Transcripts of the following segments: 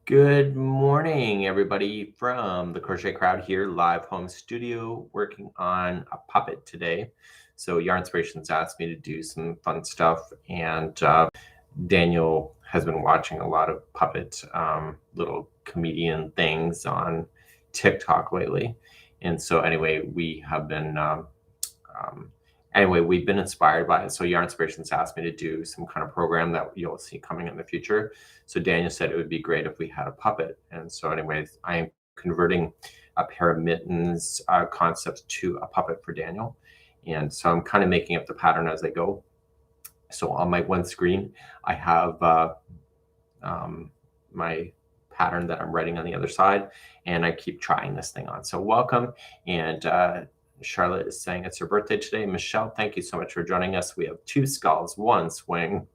Good morning, everybody, from the Crochet Crowd here, live home studio, working on a puppet today. So Yarn Inspirations asked me to do some fun stuff, and Daniel has been watching a lot of puppet little comedian things on TikTok lately. And so anyway, we've been inspired by it. So Yarn Inspirations asked me to do some kind of program that you'll see coming in the future. So Daniel said it would be great if we had a puppet. And so anyways, I am converting a pair of mittens concepts to a puppet for Daniel. And so I'm kind of making up the pattern as I go. So on my one screen, I have my pattern that I'm writing on the other side, and I keep trying this thing on. So welcome. And Charlotte is saying it's her birthday today. Michelle, thank you so much for joining us. We have 2 skulls, 1 swing.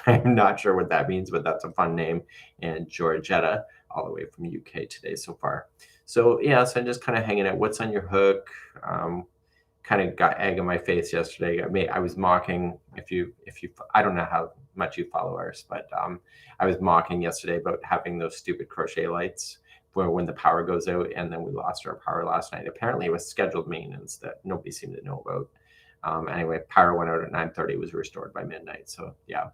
I'm not sure what that means, but that's a fun name. And Georgetta, all the way from UK today so far. So yeah, so I'm just kind of hanging out. What's on your hook? Kind of got egg in my face yesterday. I was mocking, I don't know how much you follow ours, but I was mocking yesterday about having those stupid crochet lights where when the power goes out, and then we lost our power last night. Apparently it was scheduled maintenance that nobody seemed to know about. Anyway, power went out at 9:30, was restored by midnight. So yeah,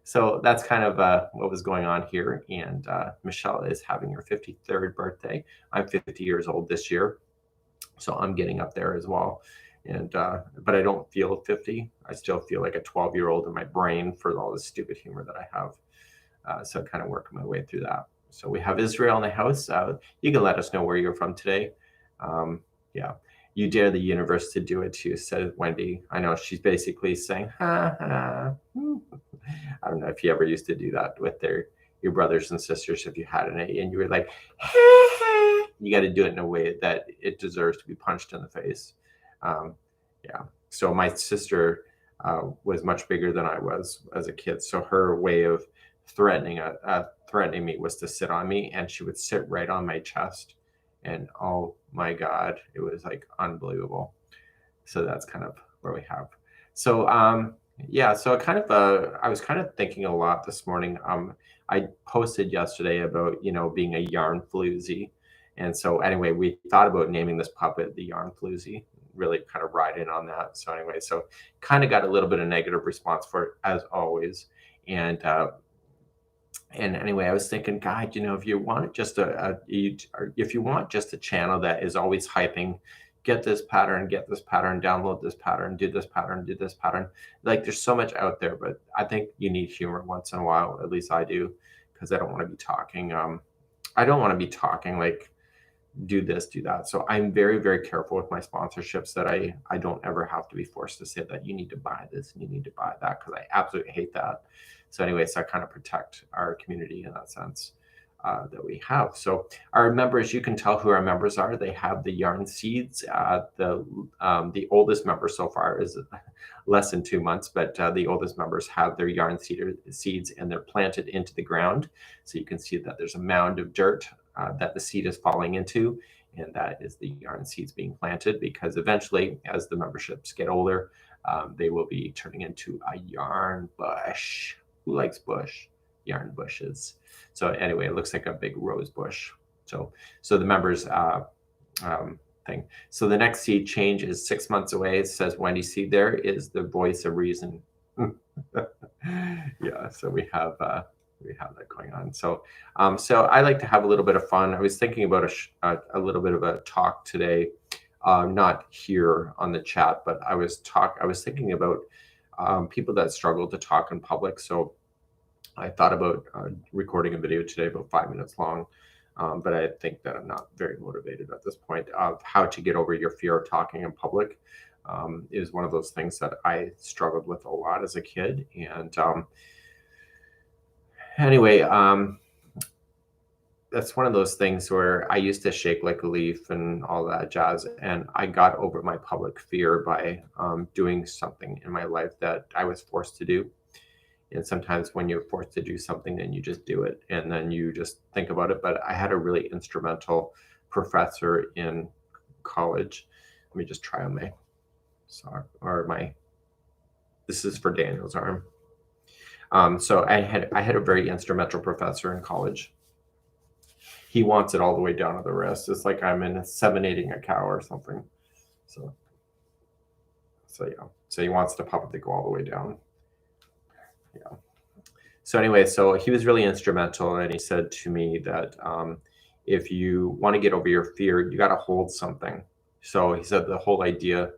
so that's kind of what was going on here. And Michelle is having her 53rd birthday. I'm 50 years old this year, so I'm getting up there as well. And but I don't feel 50. I still feel like a 12-year-old in my brain for all the stupid humor that I have. So kind of working my way through that. So we have Israel in the house. You can let us know where you're from today. Yeah, you dare the universe to do it too, said Wendy. I know she's basically saying, ha ha. I don't know if you ever used to do that with your brothers and sisters if you had an A, and you were like, ha ha. You got to do it in a way that it deserves to be punched in the face. Yeah. So my sister was much bigger than I was as a kid. So her way of threatening me was to sit on me, and she would sit right on my chest. And oh my God, it was like unbelievable. So that's kind of where we have. So yeah, so I was kind of thinking a lot this morning. I posted yesterday about being a yarn floozy, and so anyway, we thought about naming this puppet the yarn floozy. Really kind of ride in on that. So anyway, so kind of got a little bit of negative response for it as always, and anyway, I was thinking, God, if you want just if you want just a channel that is always hyping, get this pattern, download this pattern, do this pattern, do this pattern. Like there's so much out there, but I think you need humor once in a while. At least I do, because I don't want to be talking. I don't want to be talking like do this, do that. So I'm very, very careful with my sponsorships that I don't ever have to be forced to say that you need to buy this and you need to buy that, because I absolutely hate that. So anyway, so I kind of protect our community in that sense that we have. So our members, you can tell who our members are. They have the yarn seeds. The oldest member so far is less than 2 months, but the oldest members have their yarn seeds, and they're planted into the ground. So you can see that there's a mound of dirt that the seed is falling into, and that is the yarn seeds being planted, because eventually, as the memberships get older, they will be turning into a yarn bush. Who likes bush? Yarn bushes. So anyway, it looks like a big rose bush. So the members thing. So the next seed change is 6 months away. It says Wendy Seed there is the voice of reason. Yeah, so we have that going on. So so I like to have a little bit of fun. I was thinking about a little bit of a talk today, not here on the chat, but I was thinking about people that struggle to talk in public. So I thought about recording a video today about 5 minutes long, but I think that I'm not very motivated at this point. Of how to get over your fear of talking in public is one of those things that I struggled with a lot as a kid. And anyway, that's one of those things where I used to shake like a leaf and all that jazz. And I got over my public fear by doing something in my life that I was forced to do. And sometimes when you're forced to do something, then you just do it, and then you just think about it. But I had a really instrumental professor in college. Let me just try on my sock or my. This is for Daniel's arm. So I had a very instrumental professor in college, He wants it all the way down to the wrist. It's like I'm inseminating a cow or something. So yeah. So he wants the puppet to go all the way down. Yeah. So anyway, so he was really instrumental, and he said to me that if you want to get over your fear, you got to hold something. So he said the whole idea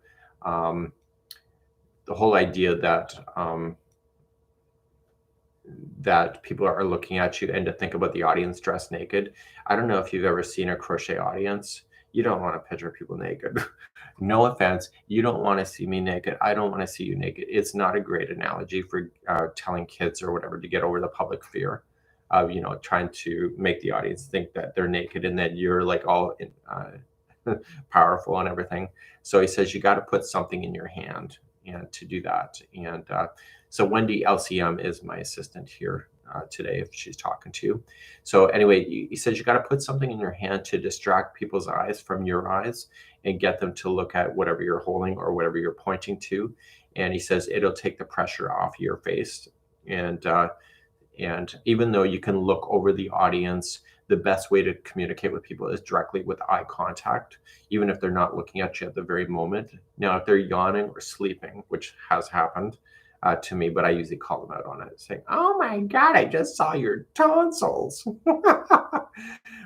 that people are looking at you, and to think about the audience dressed naked. I don't know if you've ever seen a crochet audience. You don't want to picture people naked. No offense, you don't want to see me naked. I don't want to see you naked. It's not a great analogy for telling kids or whatever to get over the public fear of, trying to make the audience think that they're naked and that you're like all powerful and everything. So he says you got to put something in your hand and to do that. And so Wendy LCM is my assistant here today if she's talking to you. So anyway, he says you got to put something in your hand to distract people's eyes from your eyes and get them to look at whatever you're holding or whatever you're pointing to. And he says it'll take the pressure off your face. And even though you can look over the audience, the best way to communicate with people is directly with eye contact, even if they're not looking at you at the very moment. Now, if they're yawning or sleeping, which has happened to me, but I usually call them out on it, saying, "Oh my God, I just saw your tonsils."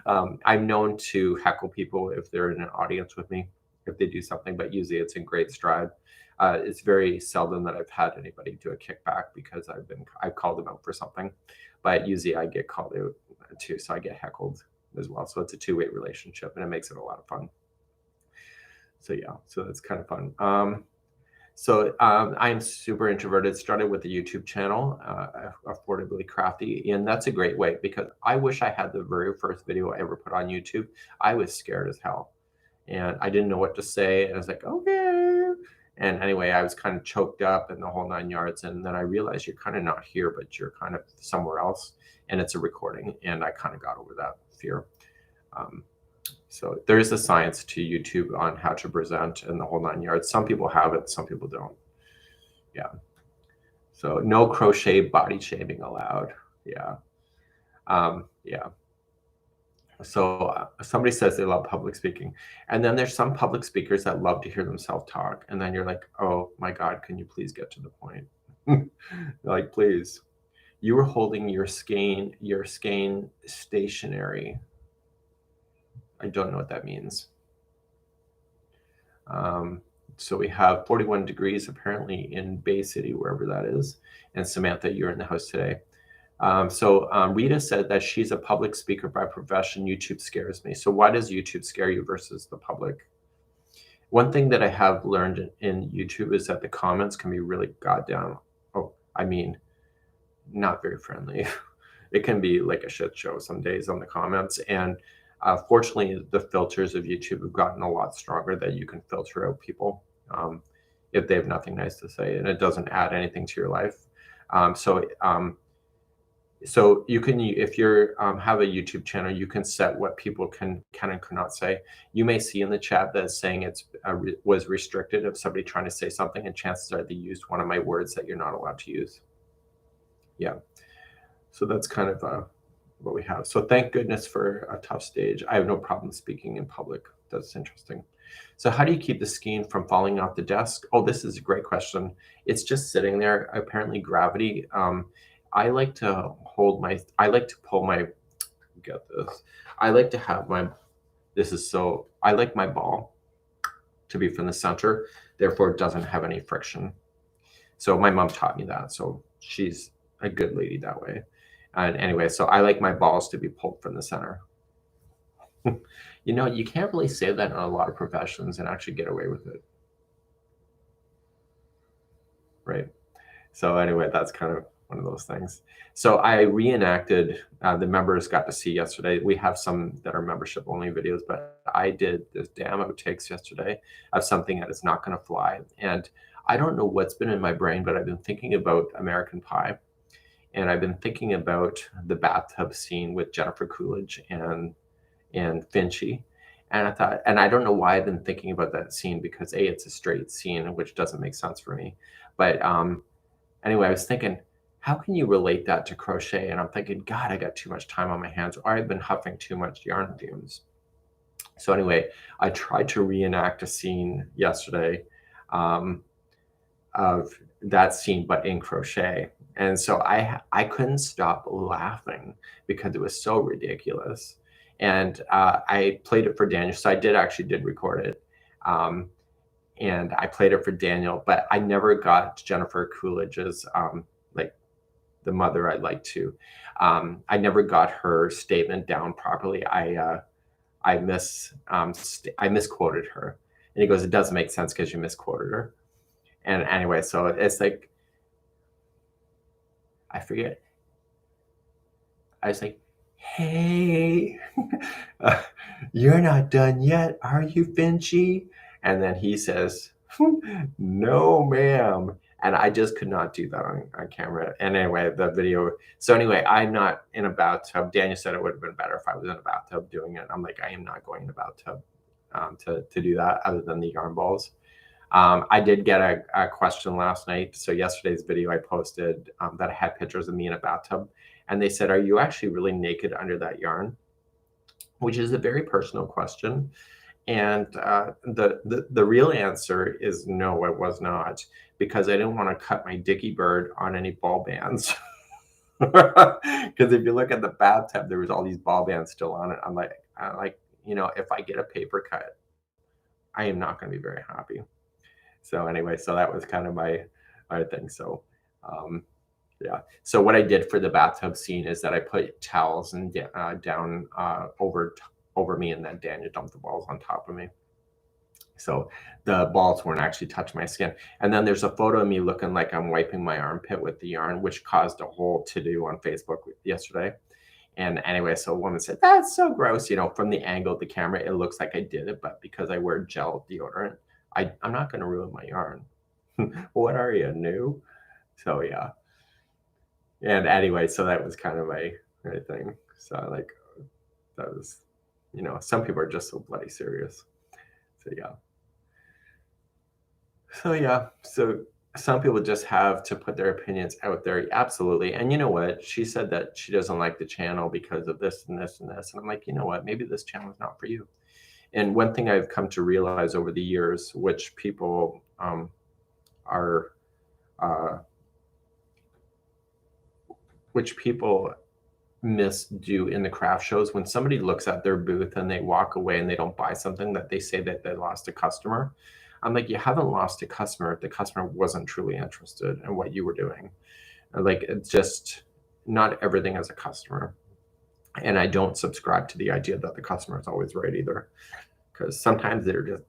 I'm known to heckle people if they're in an audience with me, if they do something, but usually it's in great stride. It's very seldom that I've had anybody do a kickback because I've called them out for something, but usually I get called out too, so I get heckled as well. So it's a two-way relationship, and it makes it a lot of fun. So yeah, so that's kind of fun. I'm super introverted. Started with the YouTube channel, Affordably Crafty, and that's a great way because I wish I had the very first video I ever put on YouTube. I was scared as hell, and I didn't know what to say. And I was like, okay. And anyway, I was kind of choked up and the whole 9 yards. And then I realized you're kind of not here, but you're kind of somewhere else, and it's a recording. And I kind of got over that fear. So there is a science to YouTube on how to present and the whole 9 yards. Some people have it, some people don't. Yeah. So no crochet body shaming allowed. Yeah. Yeah. So somebody says they love public speaking. And then there's some public speakers that love to hear themselves talk. And then you're like, oh my God, can you please get to the point? Like, please. You were holding your skein stationary. I don't know what that means. So we have 41 degrees apparently in Bay City, wherever that is. And Samantha, you're in the house today. Rita said that she's a public speaker by profession. YouTube scares me. So why does YouTube scare you versus the public? One thing that I have learned in YouTube is that the comments can be really goddamn, not very friendly. It can be like a shit show some days on the comments. And fortunately, the filters of YouTube have gotten a lot stronger that you can filter out people if they have nothing nice to say, and it doesn't add anything to your life. So you can, if you have a YouTube channel, you can set what people can and cannot say. You may see in the chat that it's saying it's was restricted of somebody trying to say something, and chances are they used one of my words that you're not allowed to use. Yeah. So that's kind of what we have. So thank goodness for a tough stage. I have no problem speaking in public. That's interesting. So how do you keep the skein from falling off the desk? Oh, this is a great question. It's just sitting there. Apparently gravity. I like to pull my, get this. I like to have I like my ball to be from the center. Therefore it doesn't have any friction. So my mom taught me that. So she's a good lady that way. And anyway, so I like my balls to be pulled from the center. You can't really say that in a lot of professions and actually get away with it. Right. So anyway, that's kind of one of those things. So I reenacted, the members got to see yesterday. We have some that are membership only videos, but I did this damn outtakes yesterday of something that is not going to fly. And I don't know what's been in my brain, but I've been thinking about American Pie. And I've been thinking about the bathtub scene with Jennifer Coolidge and Finchy. And I thought, and I don't know why I've been thinking about that scene because it's a straight scene, which doesn't make sense for me. But anyway, I was thinking, how can you relate that to crochet? And I'm thinking, God, I got too much time on my hands, or I've been huffing too much yarn fumes. So anyway, I tried to reenact a scene yesterday of that scene, but in crochet. And so I couldn't stop laughing because it was so ridiculous. And I played it for Daniel. So I did record it. And I played it for Daniel, but I never got Jennifer Coolidge's, like the mother I'd like to. I never got her statement down properly. I misquoted her. And he goes, it doesn't make sense because you misquoted her. And anyway, so it's like, I forget. I was like, hey, you're not done yet, are you, Finchy? And then he says, no, ma'am. And I just could not do that on camera. And anyway, the video. So anyway, I'm not in a bathtub. Daniel said it would have been better if I was in a bathtub doing it. I'm like, I am not going in a bathtub to do that other than the yarn balls. I did get a question last night. So yesterday's video I posted that I had pictures of me in a bathtub. And they said, are you actually really naked under that yarn? Which is a very personal question. And the real answer is no, it was not, because I didn't want to cut my dicky bird on any ball bands. Because if you look at the bathtub, there was all these ball bands still on it. I'm like, if I get a paper cut, I am not going to be very happy. So anyway, so that was kind of my thing. So yeah. So what I did for the bathtub scene is that I put towels and down over me, and then Daniel dumped the balls on top of me. So the balls weren't actually touching my skin. And then there's a photo of me looking like I'm wiping my armpit with the yarn, which caused a whole to-do on Facebook yesterday. And anyway, so a woman said, that's so gross. From the angle of the camera, it looks like I did it, but because I wear gel deodorant, I'm not going to ruin my yarn. What are you, new? So yeah. And anyway, so that was kind of my thing. So that was, some people are just so bloody serious. So yeah. So some people just have to put their opinions out there. Absolutely. And you know what? She said that she doesn't like the channel because of this and this and this. And I'm like, you know what? Maybe this channel is not for you. And one thing I've come to realize over the years, which people misdo in the craft shows, when somebody looks at their booth and they walk away and they don't buy something, that they say that they lost a customer. I'm like, you haven't lost a customer if the customer wasn't truly interested in what you were doing. Like, it's just not everything is a customer. And I don't subscribe to the idea that the customer is always right either, because sometimes they're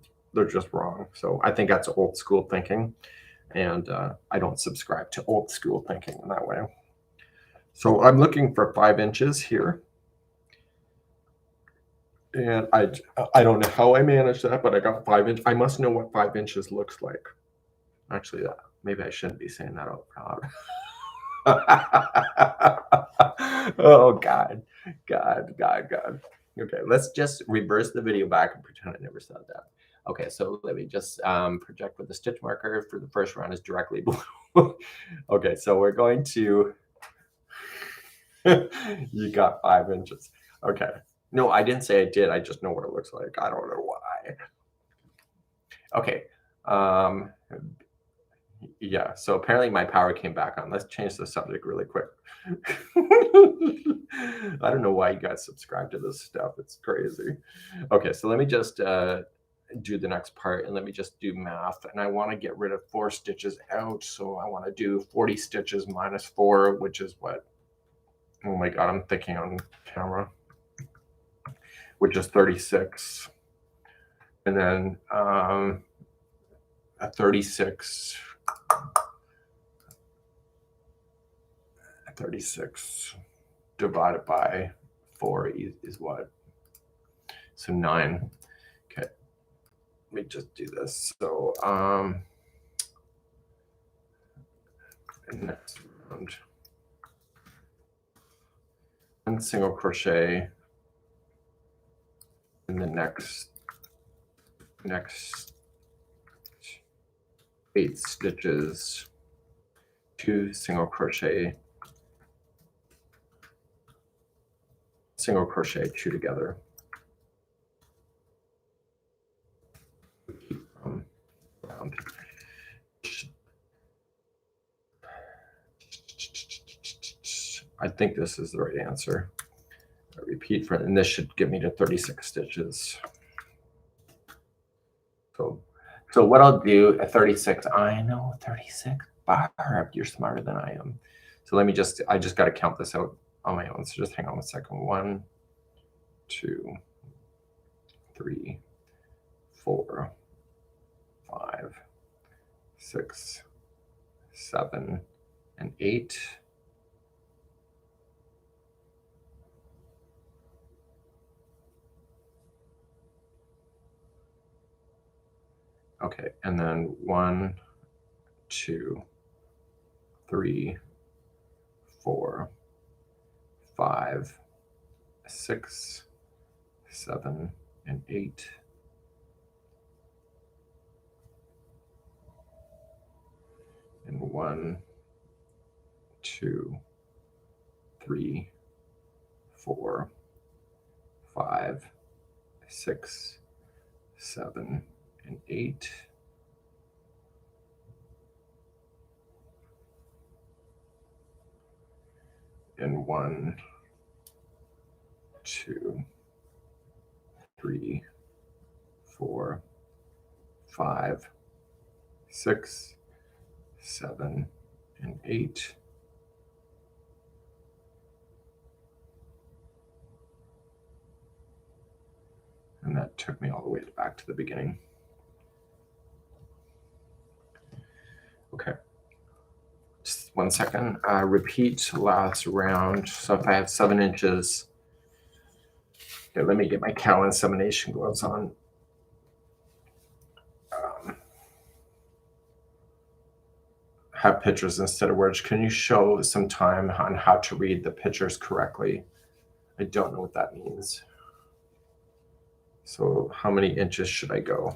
just wrong. So I think that's old school thinking, and I don't subscribe to old school thinking in that way. So I'm looking for 5 inches here. And I don't know how I managed that, but I got 5 inches. I must know what 5 inches looks like. Actually, maybe I shouldn't be saying that out loud. Oh, God. Okay, let's just reverse the video back and pretend I never said that. Okay, so let me just project with the stitch marker for the first round is directly below. Okay, so we're going to... You got 5 inches. Okay. No, I didn't say I did. I just know what it looks like. I don't know why. Okay. Yeah, so apparently my power came back on. Let's change the subject really quick. I don't know why you guys subscribe to this stuff. It's crazy. Okay, so let me just do the next part, and let me just do math. And I want to get rid of 4 stitches out. So I want to do 40 stitches minus 4, which is what? Oh my God, I'm thinking on camera. Which is 36. And then a 36 divided by 4 is what? So 9. Okay. Let me just do this. So next round. 1 single crochet in the next 8 stitches, 2 single crochet single crochet 2 together. Round. I think this is the right answer. I repeat for, and this should get me to 36 stitches. So what I'll do at 36, I know 36, Barb, you're smarter than I am. So let me I just got to count this out on my own. So just hang on a second. 1, 2, 3, 4, 5, 6, 7, and 8. Okay, and then 1, 2, 3, 4, 5, 6, 7, and 8. And 1, 2, 3, 4, 5, 6, 7, and 8. And 1, 2, 3, 4, 5, 6, 7, and 8. And that took me all the way back to the beginning. Okay, just 1 second. Repeat last round. So if I have 7 inches, okay, let me get my cow insemination gloves on. Have pictures instead of words. Can you show some time on how to read the pictures correctly? I don't know what that means. So how many inches should I go?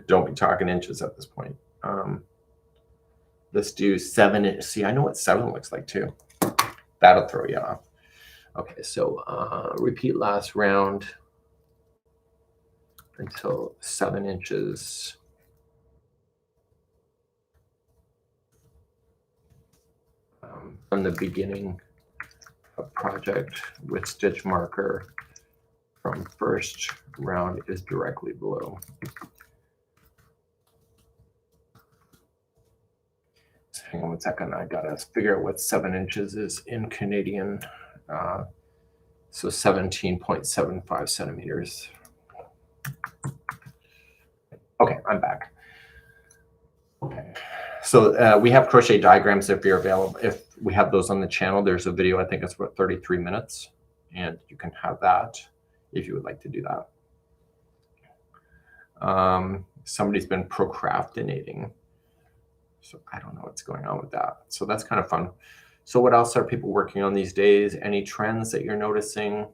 Don't be talking inches at this point. Let's do 7. See, I know what 7 looks like too. That'll throw you off. Okay, so repeat last round until 7 inches. From the beginning of project with stitch marker from first round is directly below. So hang on 1 second, I gotta figure out what 7 inches is in Canadian. So 17.75 centimeters. Okay, I'm back. Okay. So we have crochet diagrams if you're available. If we have those on the channel, there's a video, I think it's about 33 minutes, and you can have that if you would like to do that. Somebody's been procrastinating. So I don't know what's going on with that. So that's kind of fun. So what else are people working on these days? Any trends that you're noticing?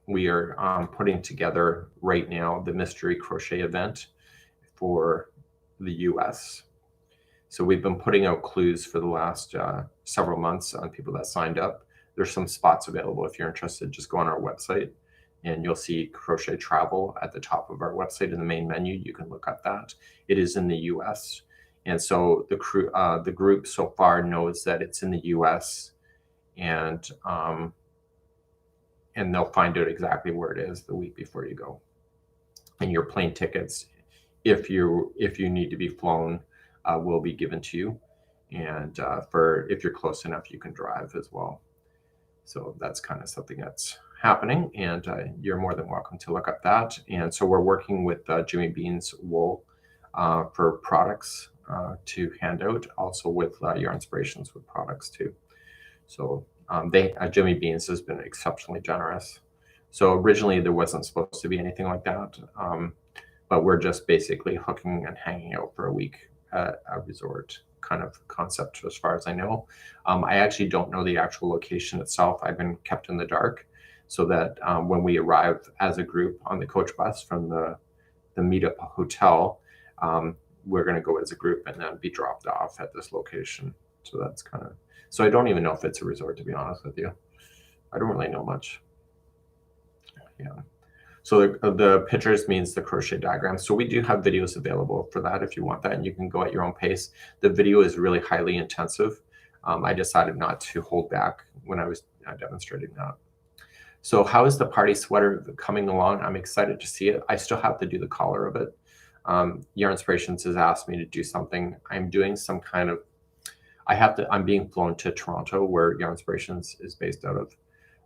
We are putting together right now the mystery crochet event for the US. So we've been putting out clues for the last several months on people that signed up. There's some spots available if you're interested. Just go on our website and you'll see crochet travel at the top of our website in the main menu. You can look at that. It is in the US. And so the group so far knows that it's in the US, and they'll find out exactly where it is the week before you go. And your plane tickets, if you need to be flown, will be given to you. And if you're close enough, you can drive as well. So that's kind of something that's happening, and you're more than welcome to look up that. And so we're working with Jimmy Bean's wool for products to hand out, also with your inspirations with products too. So Jimmy Bean's has been exceptionally generous. So originally there wasn't supposed to be anything like that, but we're just basically hooking and hanging out for a week at a resort kind of concept as far as I know. I actually don't know the actual location itself. I've been kept in the dark so that when we arrive as a group on the coach bus from the meetup hotel, we're going to go as a group and then be dropped off at this location. So that's kind of, so I don't even know if it's a resort, to be honest with you. I don't really know much. Yeah. So the pictures means the crochet diagram. So we do have videos available for that if you want that, and you can go at your own pace. The video is really highly intensive. I decided not to hold back when I was demonstrating that. So how is the party sweater coming along? I'm excited to see it. I still have to do the collar of it. Yarn Inspirations has asked me to do something. I'm doing some kind of, I'm being flown to Toronto, where Yarn Inspirations is based out of.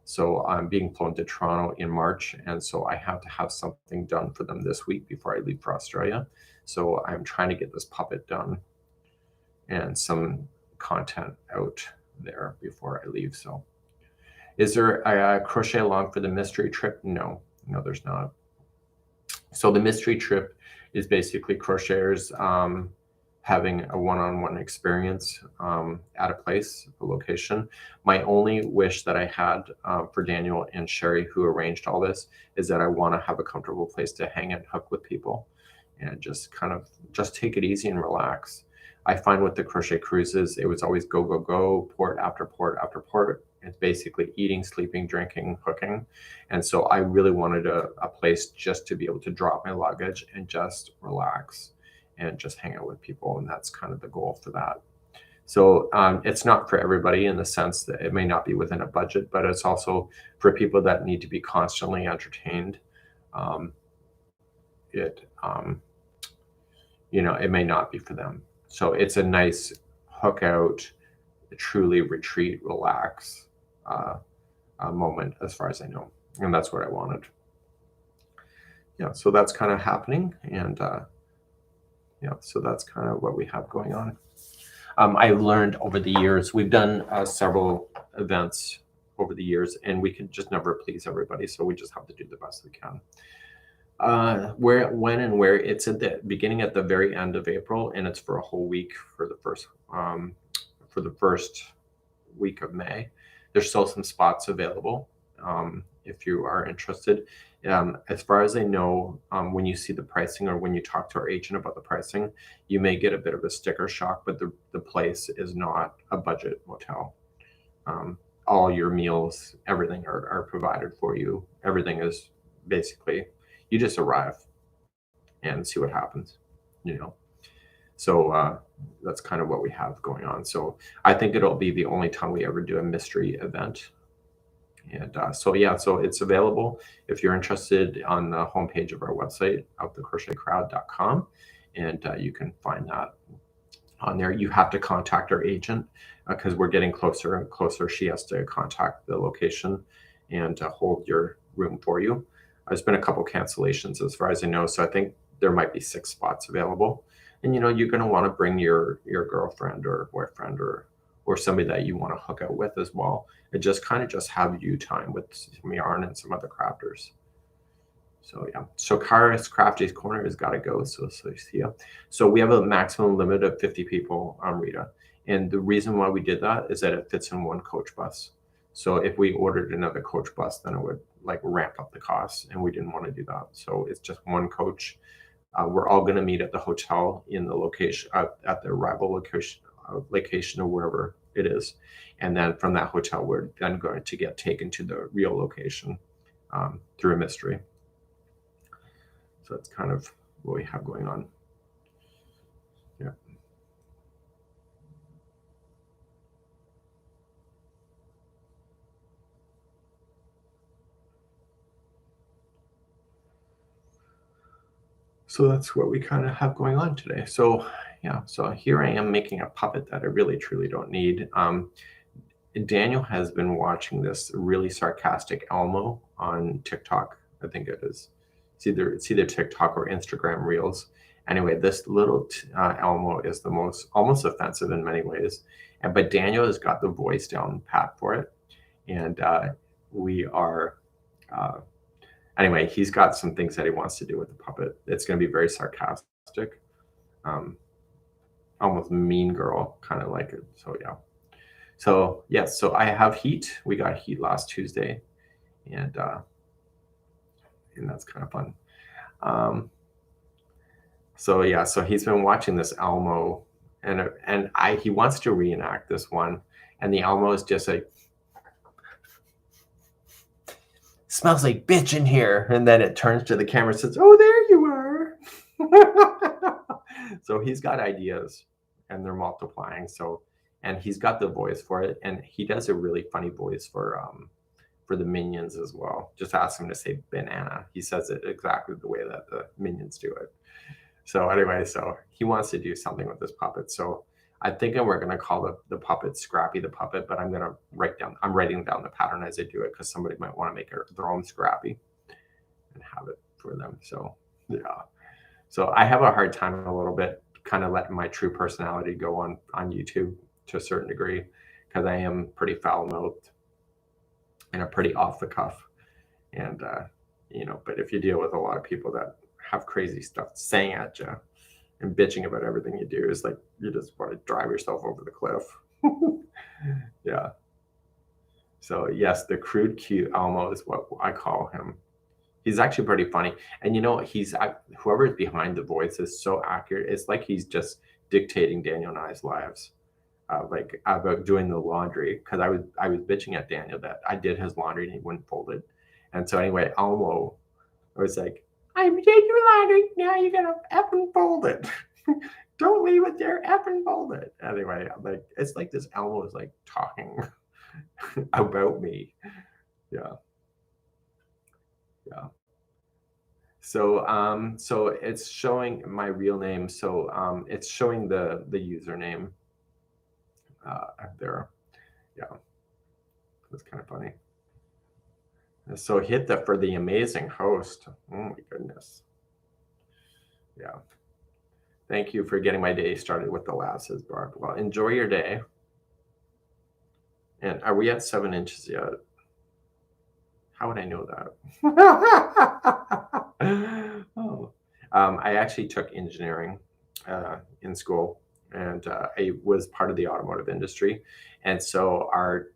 So I'm being flown to Toronto in March, and so I have to have something done for them this week before I leave for Australia. So I'm trying to get this puppet done and some content out there before I leave. So is there a crochet along for the mystery trip? No, there's not. So the mystery trip is basically crocheters having a one-on-one experience at a place, a location. My only wish that I had for Daniel and Sherry, who arranged all this, is that I want to have a comfortable place to hang and hook with people and just kind of just take it easy and relax. I find with the crochet cruises, it was always go, go, go, port after port after port. It's basically eating, sleeping, drinking, hooking. And so I really wanted a place just to be able to drop my luggage and just relax and just hang out with people. And that's kind of the goal for that. So it's not for everybody in the sense that it may not be within a budget, but it's also for people that need to be constantly entertained. It may not be for them. So it's a nice hook out, truly retreat, relax moment, as far as I know. And that's what I wanted. Yeah, so that's kind of happening. And so that's kind of what we have going on. I've learned over the years, we've done several events over the years, and we can just never please everybody. So we just have to do the best we can. When and where, it's at the beginning, at the very end of April, and it's for a whole week for the first week of May. There's still some spots available if you are interested. As far as I know, when you see the pricing or when you talk to our agent about the pricing, you may get a bit of a sticker shock, but the place is not a budget motel. All your meals, everything are provided for you. Everything is basically, you just arrive and see what happens, So that's kind of what we have going on. So I think it'll be the only time we ever do a mystery event. And so it's available if you're interested on the homepage of our website, outthecrochetcrowd.com, and you can find that on there. You have to contact our agent because we're getting closer and closer. She has to contact the location and hold your room for you. There's been a couple cancellations as far as I know, so I think there might be 6 spots available. And you're going to want to bring your girlfriend or boyfriend or somebody that you want to hook out with as well, and just kind of just have you time with some yarn and some other crafters. So yeah, so Kara's Crafty's Corner has got to go. So yeah, so we have a maximum limit of 50 people, Rita, and the reason why we did that is that it fits in one coach bus. So if we ordered another coach bus, then it would ramp up the costs, and we didn't want to do that. So it's just one coach. We're all going to meet at the hotel in the location at the arrival location or wherever it is, and then from that hotel we're then going to get taken to the real location through a mystery. So that's kind of what we have going on. Yeah. So that's what we kind of have going on today. So yeah, so here I am making a puppet that I really truly don't need. Daniel has been watching this really sarcastic Elmo on TikTok. I think it is. It's either TikTok or Instagram Reels. Anyway, this little Elmo is the most almost offensive in many ways, but Daniel has got the voice down pat for it, and we are. Anyway, he's got some things that he wants to do with the puppet. It's going to be very sarcastic, almost mean girl, kind of like it. So yeah. So yes, so I have heat. We got heat last Tuesday, and that's kind of fun. So yeah, so he's been watching this Elmo and he wants to reenact this one, and the Elmo is just like, smells like bitch in here, and then it turns to the camera and says, oh, there you are. So he's got ideas, and they're multiplying. So, and he's got the voice for it, and he does a really funny voice for the Minions as well. Just ask him to say banana. He says it exactly the way that the Minions do it. So anyway, so he wants to do something with this puppet. So I think we're going to call the puppet Scrappy the puppet, but I'm writing down the pattern as I do it, because somebody might want to make their own Scrappy and have it for them. So yeah. So I have a hard time a little bit kind of letting my true personality go on YouTube to a certain degree, because I am pretty foul-mouthed and a pretty off the cuff. And, but if you deal with a lot of people that have crazy stuff saying at you and bitching about everything you do, is like, you just want to drive yourself over the cliff. Yeah. So yes, the crude cute Elmo is what I call him. He's actually pretty funny. And whoever's behind the voice is so accurate. It's like he's just dictating Daniel and I's lives. Like about doing the laundry, because I was bitching at Daniel that I did his laundry and he wouldn't fold it. And so anyway, Elmo was like, I did your laundry, now you gotta effing fold it. Don't leave it there, effing fold it. Anyway, like, it's like this Elmo is like talking about me. Yeah. So it's showing my real name. So it's showing the username up there. Yeah, that's kind of funny. So hit for the amazing host. Oh my goodness. Yeah. Thank you for getting my day started with the laugh, says Barb. Well, enjoy your day. And are we at 7 inches yet? How would I know that? Oh. I actually took engineering in school, and I was part of the automotive industry. And so our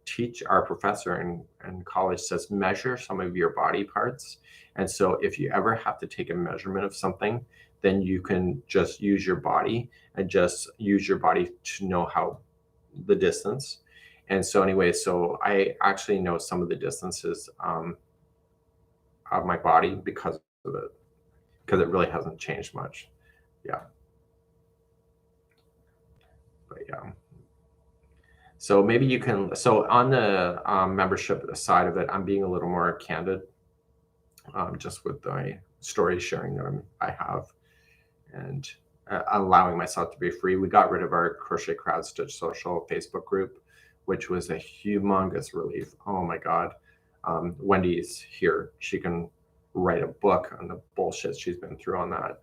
professor in college says, measure some of your body parts. And so if you ever have to take a measurement of something, then you can just use your body to know how the distance. And so anyway, so I actually know some of the distances of my body because of it, because it really hasn't changed much. Yeah. But yeah. So maybe you can, so on the membership side of it, I'm being a little more candid, just with my story sharing that I have, and allowing myself to be free. We got rid of our Crochet Crowd Stitch Social Facebook group, which was a humongous relief. Oh my God. Wendy's here. She can write a book on the bullshit she's been through on that.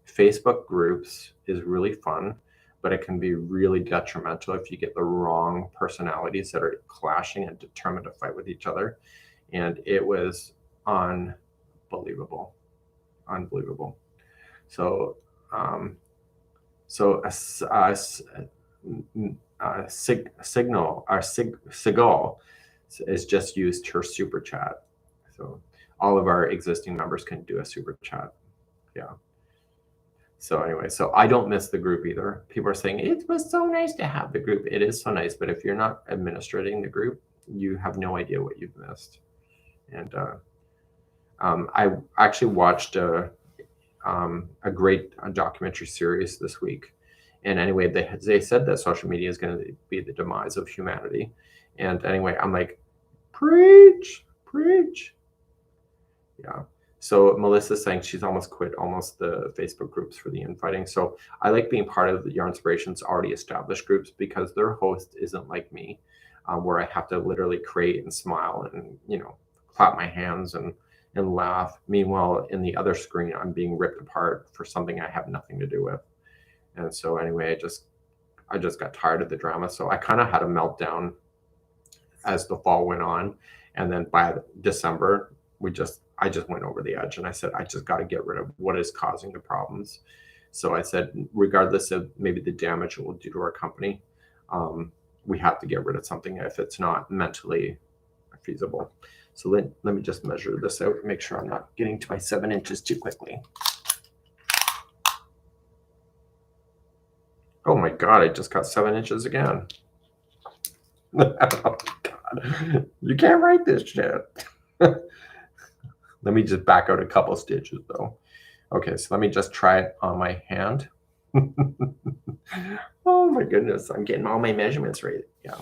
Facebook groups is really fun, but it can be really detrimental if you get the wrong personalities that are clashing and determined to fight with each other. And it was unbelievable. So, Sigal is just used her super chat. So all of our existing members can do a super chat. Yeah. So anyway, so I don't miss the group either. People are saying it was so nice to have the group. It is so nice, but if you're not administrating the group, you have no idea what you've missed. And I actually watched a great documentary series this week. And anyway, they said that social media is going to be the demise of humanity. And anyway, I'm like, preach. Yeah. So Melissa's saying she's almost quit the Facebook groups for the infighting. So I like being part of the Yarn Inspirations already established groups, because their host isn't like me, where I have to literally create and smile and, clap my hands and laugh. Meanwhile, in the other screen, I'm being ripped apart for something I have nothing to do with. And so anyway, I just got tired of the drama. So I kind of had a meltdown as the fall went on. And then by December, I just went over the edge, and I said, I just got to get rid of what is causing the problems. So I said, regardless of maybe the damage it will do to our company, we have to get rid of something if it's not mentally feasible. So let me just measure this out, make sure I'm not getting to my 7 inches too quickly. Oh my God, I just got 7 inches again. Oh, God. You can't write this shit. Let me just back out a couple stitches though. Okay, so let me just try it on my hand. Oh my goodness, I'm getting all my measurements right. Yeah.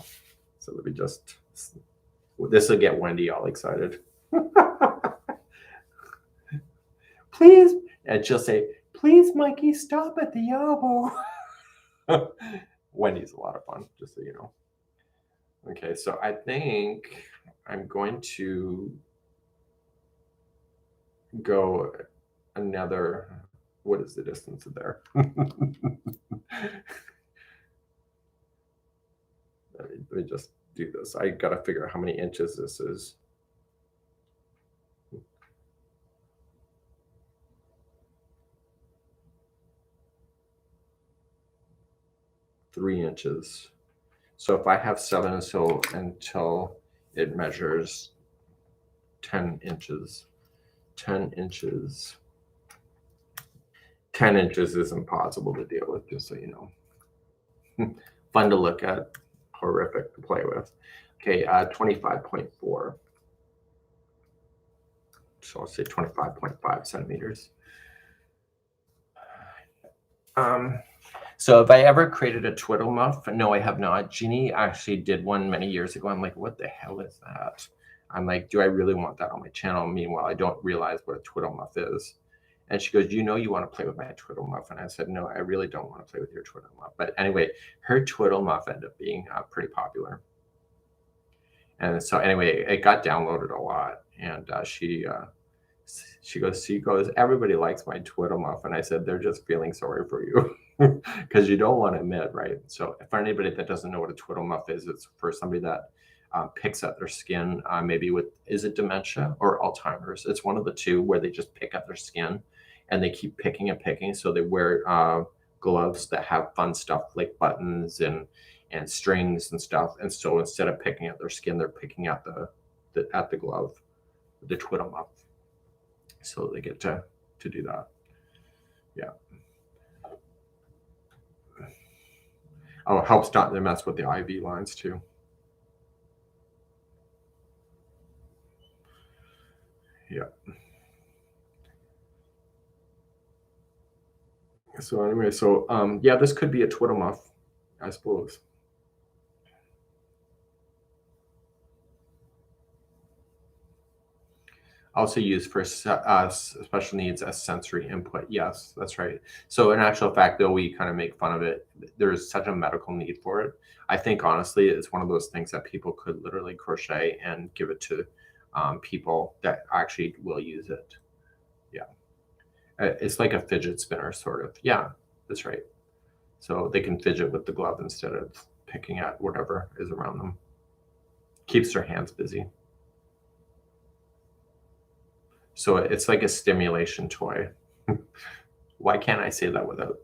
So let me just, this will get Wendy all excited. Please, and she'll say, please, Mikey, stop at the elbow. Wendy's a lot of fun, just so you know. Okay, so I think I'm going to go another, what is the distance of there? Let me just do this. I got to figure out how many inches this is. Three inches. So if I have 7, so until it measures 10 inches. 10 inches. 10 inches is impossible to deal with, just so you know. Fun to look at, horrific to play with. Okay, 25.4. So I'll say 25.5 centimeters. So have I ever created a twiddle muff? No, I have not. Jeannie actually did one many years ago. I'm like, what the hell is that? I'm like, do I really want that on my channel? Meanwhile, I don't realize what a twiddle muff is. And she goes, you know, you want to play with my twiddle muff. And I said, no, I really don't want to play with your twiddle muff. But anyway, her twiddle muff ended up being pretty popular. And so anyway, it got downloaded a lot. And she goes, everybody likes my twiddle muff. And I said, they're just feeling sorry for you because you don't want to admit, right? So for anybody that doesn't know what a twiddle muff is, it's for somebody that picks at their skin, maybe with, is it dementia or Alzheimer's? It's one of the two where they just pick at their skin and they keep picking and picking. So they wear gloves that have fun stuff like buttons and strings and stuff. And so instead of picking at their skin, they're picking at the glove, the twiddle muff. So they get to do that. Yeah. Oh, it helps not to mess with the IV lines too. Yeah. So anyway, so yeah, this could be a twiddle muff, I suppose. Also used for special needs as sensory input. Yes, that's right. So in actual fact, though, we kind of make fun of it. There's such a medical need for it. I think honestly, it's one of those things that people could literally crochet and give it to people that actually will use it. Yeah. It's like a fidget spinner, sort of. Yeah, that's right. So they can fidget with the glove instead of picking at whatever is around them. Keeps their hands busy. So it's like a stimulation toy. Why can't I say that without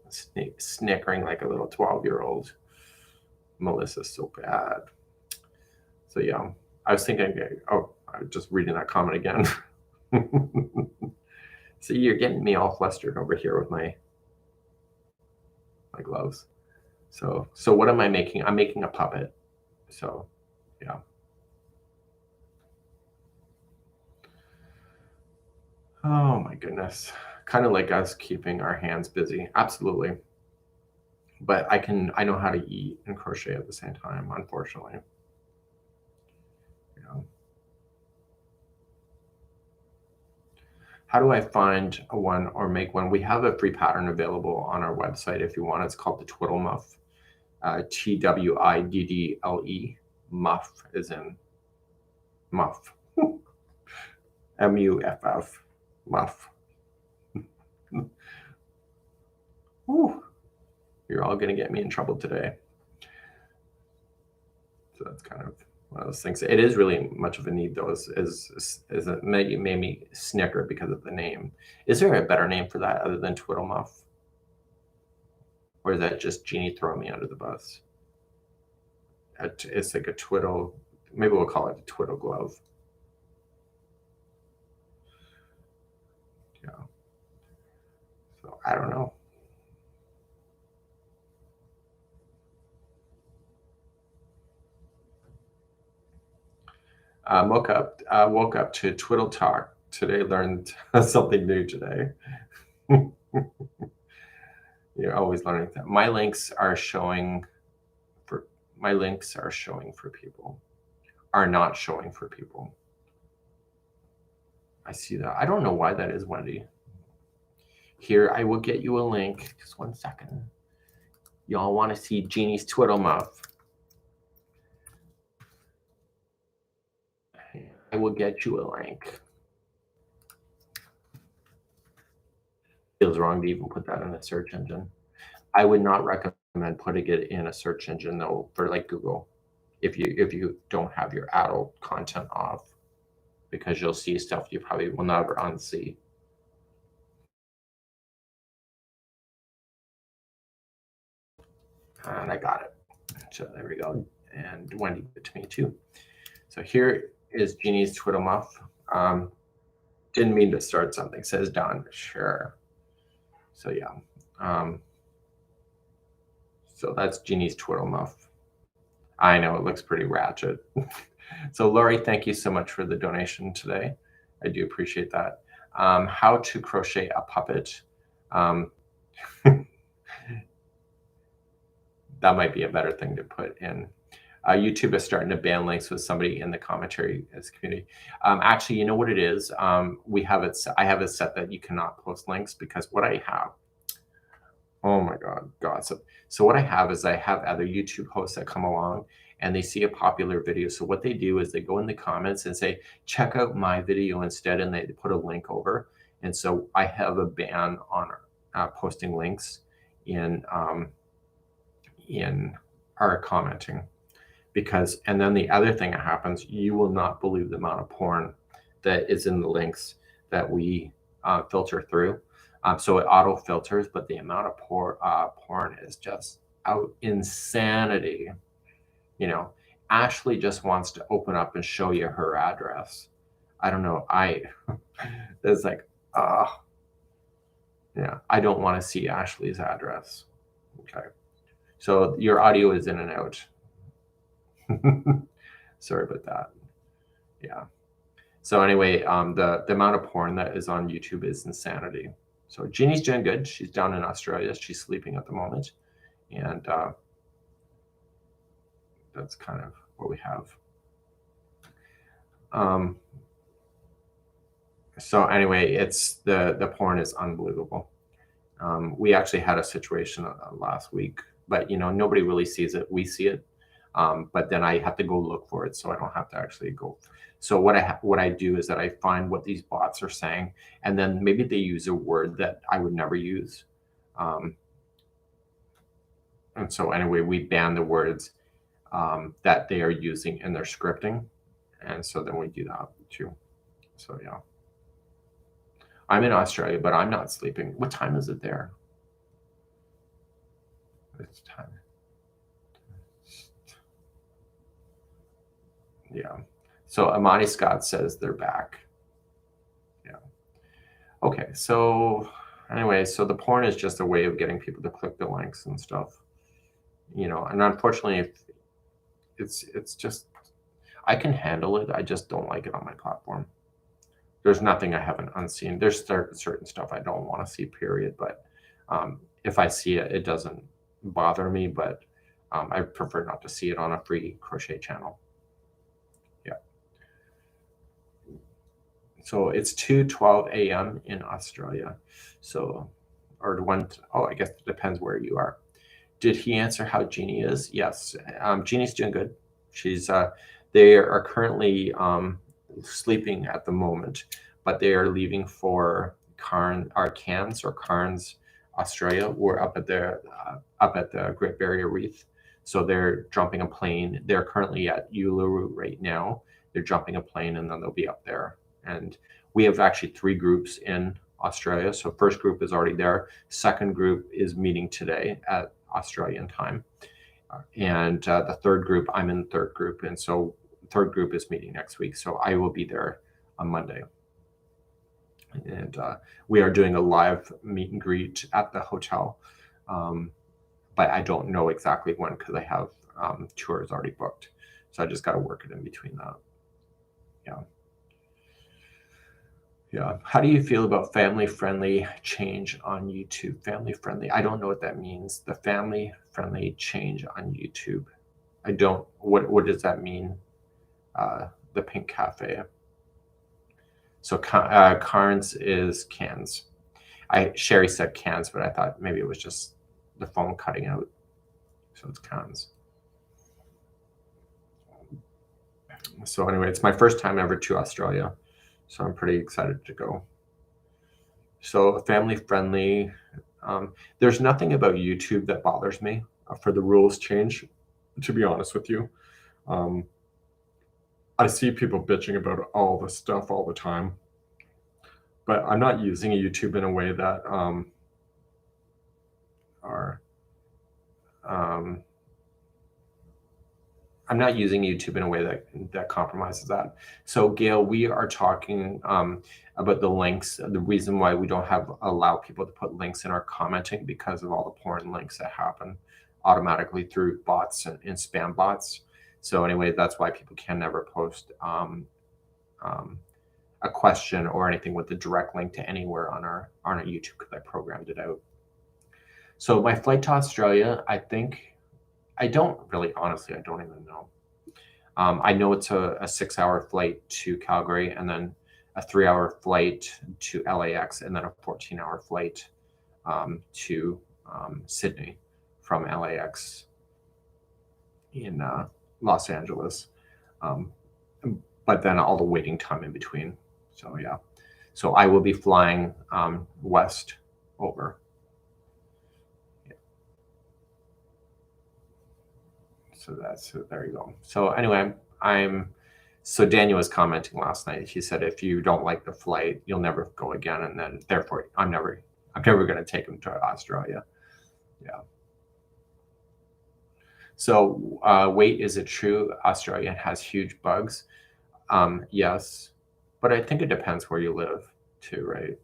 snickering like a little 12-year-old? Melissa's so bad. So yeah, I was thinking, oh, I'm just reading that comment again. See, you're getting me all flustered over here with my gloves. So what am I making? I'm making a puppet. So yeah. Oh my goodness. Kind of like us keeping our hands busy. Absolutely. But I know how to eat and crochet at the same time, unfortunately. Yeah. How do I find one or make one? We have a free pattern available on our website if you want. It's called the Twiddle Muff. TWIDDLE. Muff is in muff. MUFF. Muff. Whew. You're all going to get me in trouble today. So that's kind of one of those things. It is really much of a need, though, is it made me snicker because of the name. Is there a better name for that other than Twiddle Muff? Or is that just Jeannie throwing me under the bus? It's like a twiddle. Maybe we'll call it a twiddle glove. Yeah. So I don't know. Woke up to Twiddle Talk today. Learned something new today. You're always learning that. My links are showing for people. Are not showing for people. I see that. I don't know why that is, Wendy. Here, I will get you a link. Just 1 second. Y'all want to see Jeannie's Twiddle Muff? I will get you a link. Feels wrong to even put that in a search engine. I would not recommend putting it in a search engine though, for like Google, if you don't have your adult content off, because you'll see stuff you probably will never unsee. And I got it. So there we go. And Wendy did it to me too. So here is Jeannie's Twiddle Muff. Didn't mean to start something, says Don. Sure. So yeah. So that's Jeannie's Twiddle Muff. I know it looks pretty ratchet. So Lori, thank you so much for the donation today. I do appreciate that. How to crochet a puppet. That might be a better thing to put in. YouTube is starting to ban links with somebody in the commentary as community. Actually, you know what it is? We have it. I have it set that you cannot post links, because what I have. Oh my God. So what I have is I have other YouTube hosts that come along and they see a popular video. So what they do is they go in the comments and say, check out my video instead, and they put a link over. And so I have a ban on posting links in our commenting, because, and then the other thing that happens, you will not believe the amount of porn that is in the links that we filter through. So it auto filters, but the amount of porn is just out insanity. You know, Ashley just wants to open up and show you her address. I don't know. It's like, yeah, I don't want to see Ashley's address. Okay. So your audio is in and out. Sorry about that. Yeah. So anyway, the amount of porn that is on YouTube is insanity. So Jeannie's doing good. She's down in Australia. She's sleeping at the moment. And that's kind of what we have. So anyway, it's the porn is unbelievable. We actually had a situation last week, but you know, nobody really sees it. We see it. But then I have to go look for it, so I don't have to actually go. So what I do is that I find what these bots are saying, and then maybe they use a word that I would never use. And so anyway, we ban the words that they are using in their scripting, and so then we do that too. So yeah, I'm in Australia, but I'm not sleeping. What time is it there? It's time. Yeah. So Amani Scott says they're back. Yeah. Okay. So anyway, so the porn is just a way of getting people to click the links and stuff. You know, and unfortunately, it's just, I can handle it. I just don't like it on my platform. There's nothing I haven't unseen. There's certain stuff I don't want to see, period. But if I see it, it doesn't bother me. But I prefer not to see it on a free crochet channel. So it's 2:12 a.m. in Australia. So, or I guess it depends where you are. Did he answer how Jeannie is? Yes. Jeannie's doing good. She's, they are currently sleeping at the moment, but they are leaving for Cairns, Australia. We're up at the Great Barrier Reef. So they're jumping a plane. They're currently at Uluru right now. They're jumping a plane and then they'll be up there. And we have actually 3 groups in Australia. So first group is already there. Second group is meeting today at Australian time. And the third group, I'm in the third group. And so the third group is meeting next week. So I will be there on Monday. And we are doing a live meet and greet at the hotel. But I don't know exactly when, because I have tours already booked. So I just got to work it in between that. Yeah. Yeah. How do you feel about family-friendly change on YouTube? Family-friendly. I don't know what that means. The family-friendly change on YouTube. I don't. What does that mean? The Pink Cafe. So Carnes is cans. Sherry said cans, but I thought maybe it was just the phone cutting out. So it's cans. So anyway, it's my first time ever to Australia, so I'm pretty excited to go. So family friendly. There's nothing about YouTube that bothers me for the rules change, to be honest with you. Um, I see people bitching about all this stuff all the time, but I'm not using YouTube in a way that are I'm not using YouTube in a way that compromises that. So Gail, we are talking about the links. The reason why we don't allow people to put links in our commenting because of all the porn links that happen automatically through bots and spam bots. So anyway, that's why people can never post a question or anything with a direct link to anywhere on our YouTube because I programmed it out. So my flight to Australia, I don't really, honestly, I don't even know. I know it's a 6-hour flight to Calgary and then a 3-hour flight to LAX and then a 14-hour flight to Sydney from LAX in Los Angeles. But then all the waiting time in between. So yeah. So I will be flying west over. So there you go. So anyway, so Daniel was commenting last night. He said if you don't like the flight, you'll never go again, and then therefore I'm never going to take him to Australia. Yeah. So wait, is it true Australia has huge bugs? Yes, but I think it depends where you live too, right?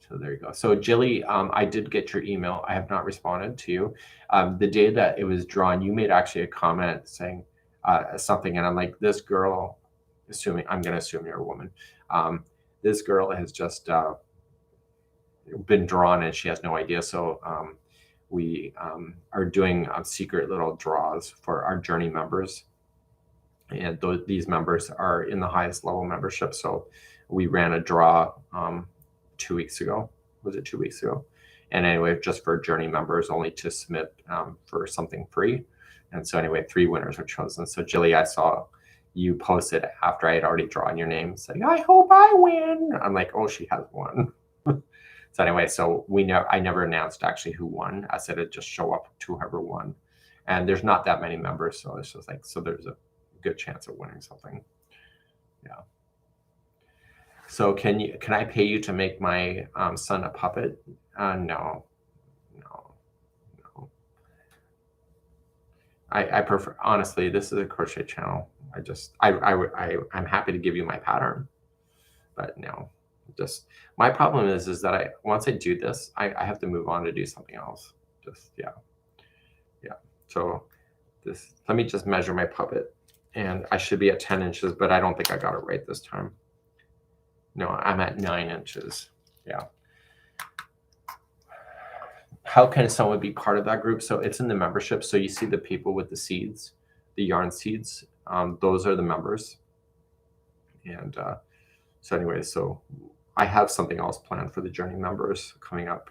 So there you go. So Jilly, I did get your email. I have not responded to you. The day that it was drawn, you made actually a comment saying something, and I'm like, this girl, I'm going to assume you're a woman. This girl has just been drawn and she has no idea. So we are doing secret little draws for our Journey members. And these members are in the highest level membership. So we ran a draw 2 weeks ago. Was it 2 weeks ago? And anyway, just for Journey members, only to submit for something free. And so anyway, 3 winners were chosen. So Jilly, I saw you posted after I had already drawn your name saying, I hope I win. I'm like, oh, she has won. So anyway, so I never announced actually who won. I said it'd just show up to whoever won. And there's not that many members. So it's just like, so there's a good chance of winning something. Yeah. So can I pay you to make my son a puppet? No. I prefer, honestly, this is a crochet channel. I'm happy to give you my pattern, but no, just my problem is that once I do this, I have to move on to do something else. Yeah. So let me just measure my puppet, and I should be at 10 inches, but I don't think I got it right this time. No, I'm at 9 inches. Yeah. How can someone be part of that group? So it's in the membership. So you see the people with the seeds, the yarn seeds. Those are the members. And so anyway, so I have something else planned for the Journey members coming up.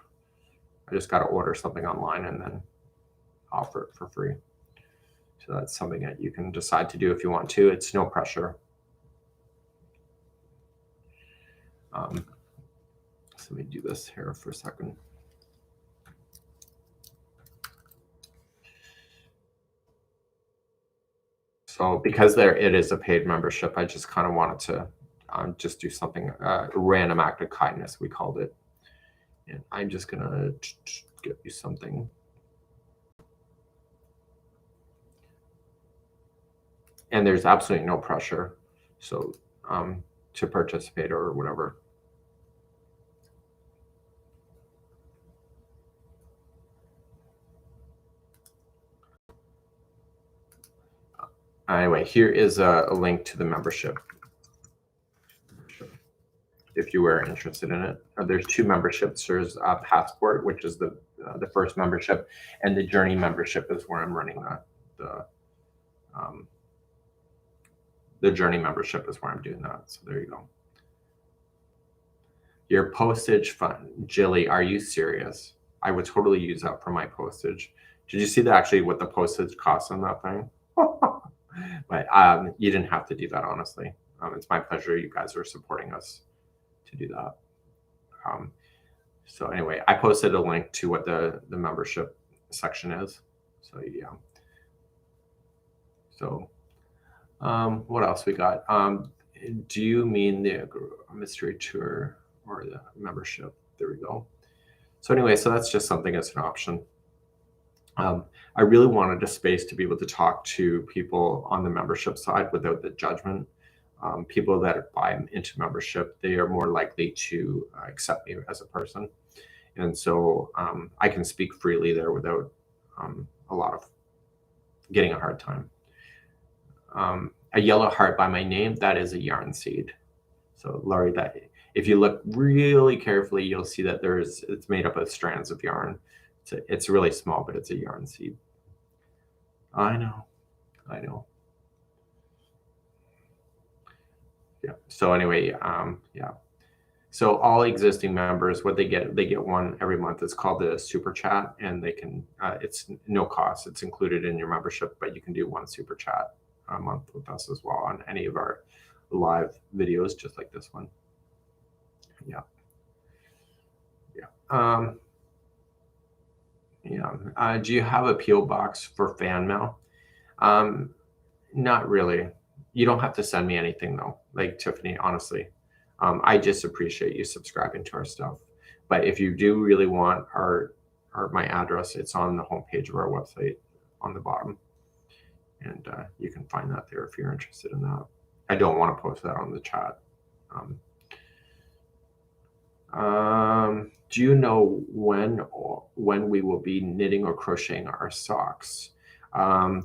I just got to order something online and then offer it for free. So that's something that you can decide to do if you want to. It's no pressure. So let me do this here for a second. So because it is a paid membership, I just kind of wanted to just do something, random act of kindness, we called it. And I'm just going to get you something. And there's absolutely no pressure. So to participate or whatever. Anyway, here is a link to the membership if you were interested in it. There's two memberships. There's Passport, which is the first membership, and the Journey membership is where I'm running the Journey membership is where I'm doing that. So there you go. Your postage fund, Jilly, are you serious? I would totally use that for my postage. Did you see that actually what the postage costs on that thing? But you didn't have to do that, honestly. It's my pleasure you guys are supporting us to do that. So anyway, I posted a link to what the membership section is. So yeah. So what else we got? Do you mean the mystery tour or the membership? There we go. So anyway, so that's just something as an option. I really wanted a space to be able to talk to people on the membership side without the judgment. People that buy into membership, they are more likely to accept me as a person. And so I can speak freely there without a lot of getting a hard time. A yellow heart by my name, that is a yarn seed. So Laurie, that if you look really carefully, you'll see that it's made up of strands of yarn. It's really small, but it's a yarn seed. I know. Yeah. So anyway, yeah. So all existing members, what they get one every month. It's called the super chat, and they can. It's no cost. It's included in your membership, but you can do one super chat a month with us as well on any of our live videos, just like this one. Yeah. Do you have a PO box for fan mail? Not really. You don't have to send me anything though, like Tiffany, honestly. I just appreciate you subscribing to our stuff. But if you do really want my address, it's on the homepage of our website on the bottom. And you can find that there if you're interested in that. I don't want to post that on the chat. Do you know when we will be knitting or crocheting our socks?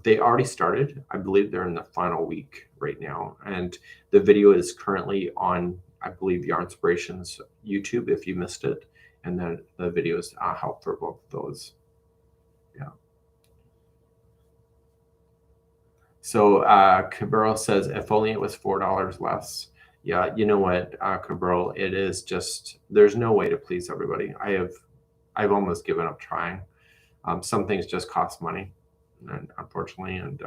They already started. I believe they're in the final week right now. And the video is currently on, I believe, Yarnspiration's YouTube if you missed it. And then the videos help for both of those. Yeah. So Cabral says, if only it was $4 less. Yeah, you know what, Cabral, it is just, there's no way to please everybody. I've almost given up trying. Some things just cost money, and unfortunately, and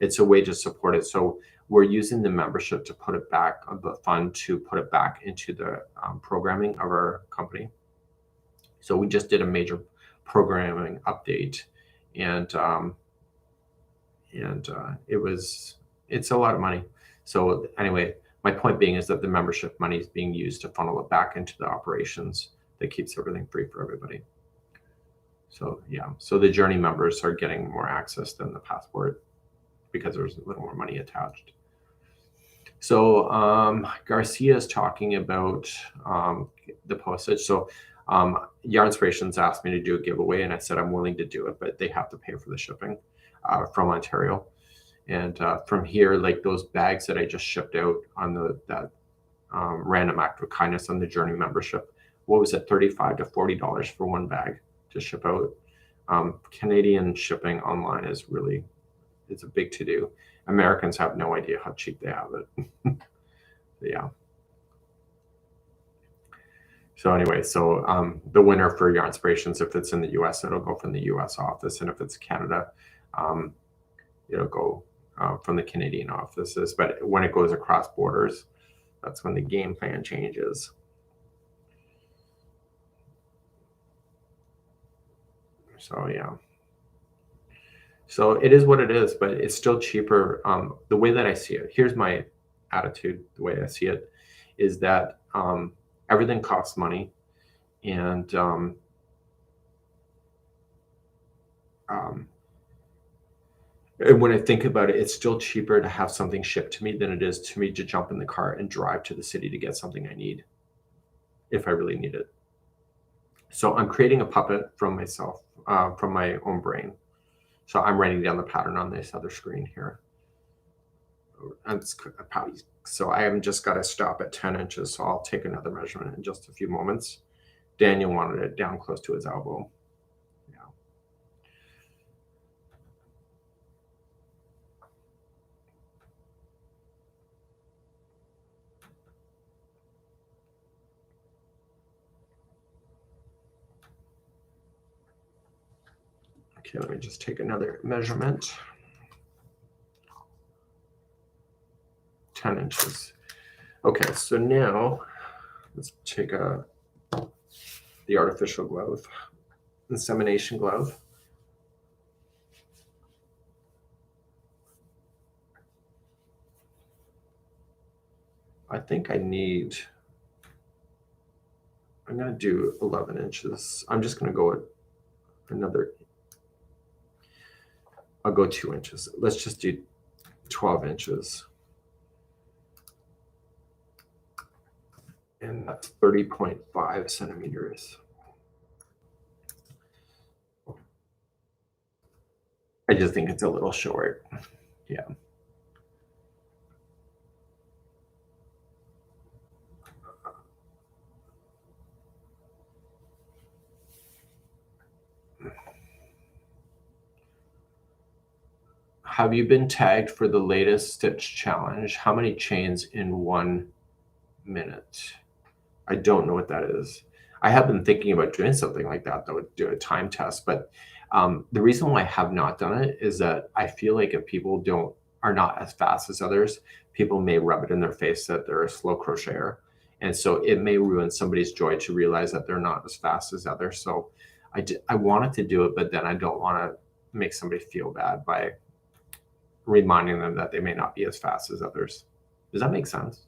it's a way to support it. So we're using the membership to put it back, the fund to put it back into the programming of our company. So we just did a major programming update, and it's a lot of money. So anyway, my point being is that the membership money is being used to funnel it back into the operations that keeps everything free for everybody. So yeah, so the Journey members are getting more access than the Passport because there's a little more money attached. So Garcia is talking about the postage. So Yarnspirations asked me to do a giveaway, and I said I'm willing to do it, but they have to pay for the shipping from Ontario. And from here, like those bags that I just shipped out on that random act of kindness on the Journey membership, what was it, $35 to $40 for one bag to ship out? Canadian shipping online is it's a big to-do. Americans have no idea how cheap they have it. Yeah. So anyway, so the winner for Yarnspirations, if it's in the US, it'll go from the US office, and if it's Canada, it'll go from the Canadian offices. But when it goes across borders, that's when the game plan changes. So yeah. So it is what it is, but it's still cheaper. The way that I see it, here's my attitude, the way I see it, is that everything costs money. And when I think about it, it's still cheaper to have something shipped to me than it is to me to jump in the car and drive to the city to get something I need, if I really need it. So I'm creating a puppet from myself, from my own brain. So I'm writing down the pattern on this other screen here. probably, so I am just got to stop at 10 inches. So I'll take another measurement in just a few moments. Daniel wanted it down close to his elbow. Yeah. Okay, let me just take another measurement. 10 inches. Okay, so now let's take the artificial glove, insemination glove. I think I'm going to do 11 inches. I'm just going to go I'll go 2 inches. Let's just do 12 inches. And that's 30.5 centimeters. I just think it's a little short. Yeah. Have you been tagged for the latest stitch challenge? How many chains in 1 minute? I don't know what that is. I have been thinking about doing something like that, though, do a time test. But the reason why I have not done it is that I feel like if people are not as fast as others, people may rub it in their face that they're a slow crocheter. And so it may ruin somebody's joy to realize that they're not as fast as others. So I wanted to do it, but then I don't want to make somebody feel bad by reminding them that they may not be as fast as others. Does that make sense?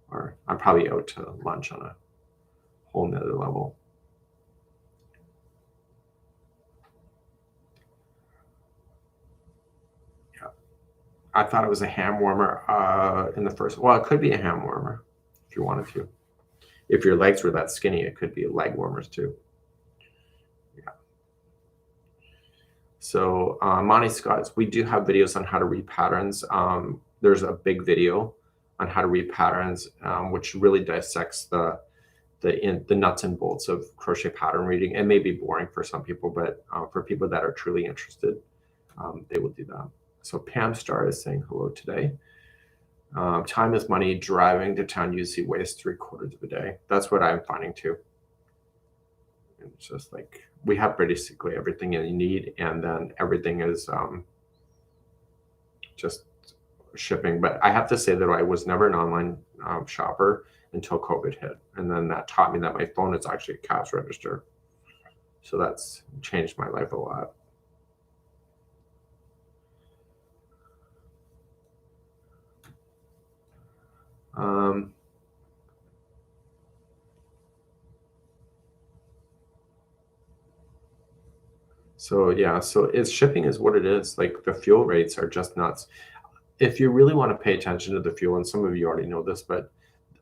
Or I'm probably out to lunch on a whole nother level. Yeah. I thought it was a ham warmer in the first. Well, it could be a ham warmer if you wanted to. If your legs were that skinny, it could be leg warmers too. Yeah. So Monty Scott, we do have videos on how to read patterns. There's a big video on how to read patterns, which really dissects the nuts and bolts of crochet pattern reading. It may be boring for some people, but for people that are truly interested, they will do that. So Pam Star is saying hello today. Time is money. Driving to town usually wastes 3/4 of a day. That's what I'm finding too. It's just like we have basically everything you need, and then everything is just shipping. But I have to say that I was never an online shopper until COVID hit, and then that taught me that my phone is actually a cash register. So that's changed my life a lot. So yeah, so shipping is what it is. Like the fuel rates are just nuts. If you really want to pay attention to the fuel, and some of you already know this, but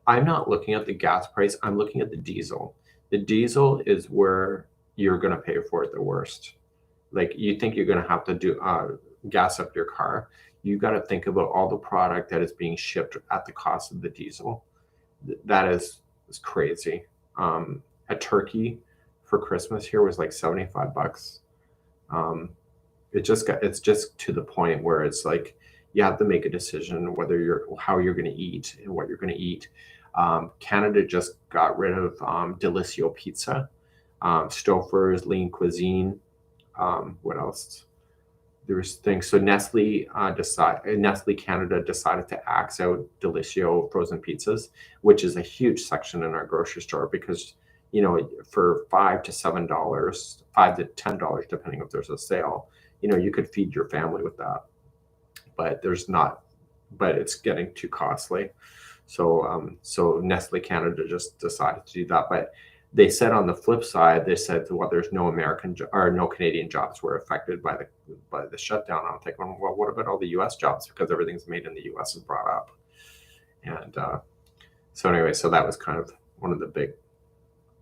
I'm not looking at the gas price. I'm looking at the diesel. The diesel is where you're going to pay for it the worst. Like you think you're going to have to do gas up your car. You got to think about all the product that is being shipped at the cost of the diesel. That is crazy. A turkey for Christmas here was like 75 bucks. It's just to the point where it's like you have to make a decision how you're going to eat and what you're going to eat. Canada just got rid of Delissio pizza, Stouffer's, Lean Cuisine. What else? There's things. So Nestle Canada decided to axe out Delissio frozen pizzas, which is a huge section in our grocery store because for $5 to $7, $5 to $10, depending if there's a sale, you could feed your family with that. But it's getting too costly. So Nestle Canada just decided to do that. But they said on the flip side, there's no no Canadian jobs were affected by the shutdown. I'm thinking, well, what about all the U.S. jobs because everything's made in the U.S. and brought up. And so anyway, so that was kind of one of the big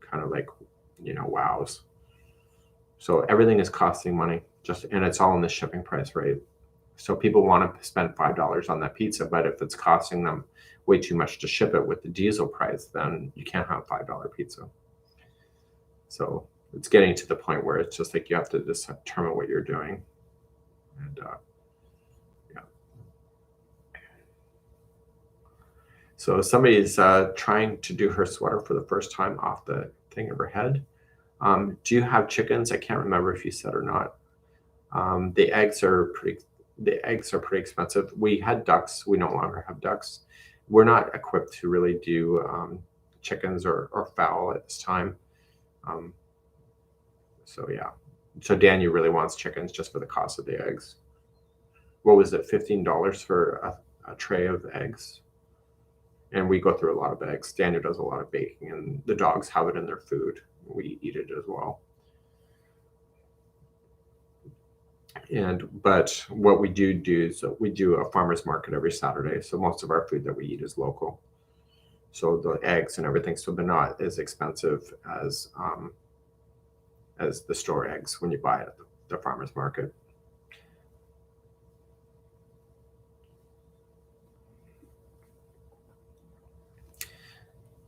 kind of like wows. So everything is costing money, and it's all in the shipping price rate. So people want to spend $5 on that pizza, but if it's costing them way too much to ship it with the diesel price, then you can't have $5 pizza. So it's getting to the point where it's just like you have to just determine what you're doing. And yeah. So somebody's trying to do her sweater for the first time off the thing of her head. Do you have chickens? I can't remember if you said or not. The eggs are pretty expensive. We had ducks. We no longer have ducks. We're not equipped to really do chickens or fowl at this time. So yeah. So Daniel really wants chickens just for the cost of the eggs. What was it? $15 for a tray of eggs. And we go through a lot of eggs. Daniel does a lot of baking, and the dogs have it in their food. We eat it as well. But what we do is we do a farmer's market every Saturday. So most of our food that we eat is local. So the eggs and everything, so they're not as expensive as the store eggs when you buy it at the farmer's market.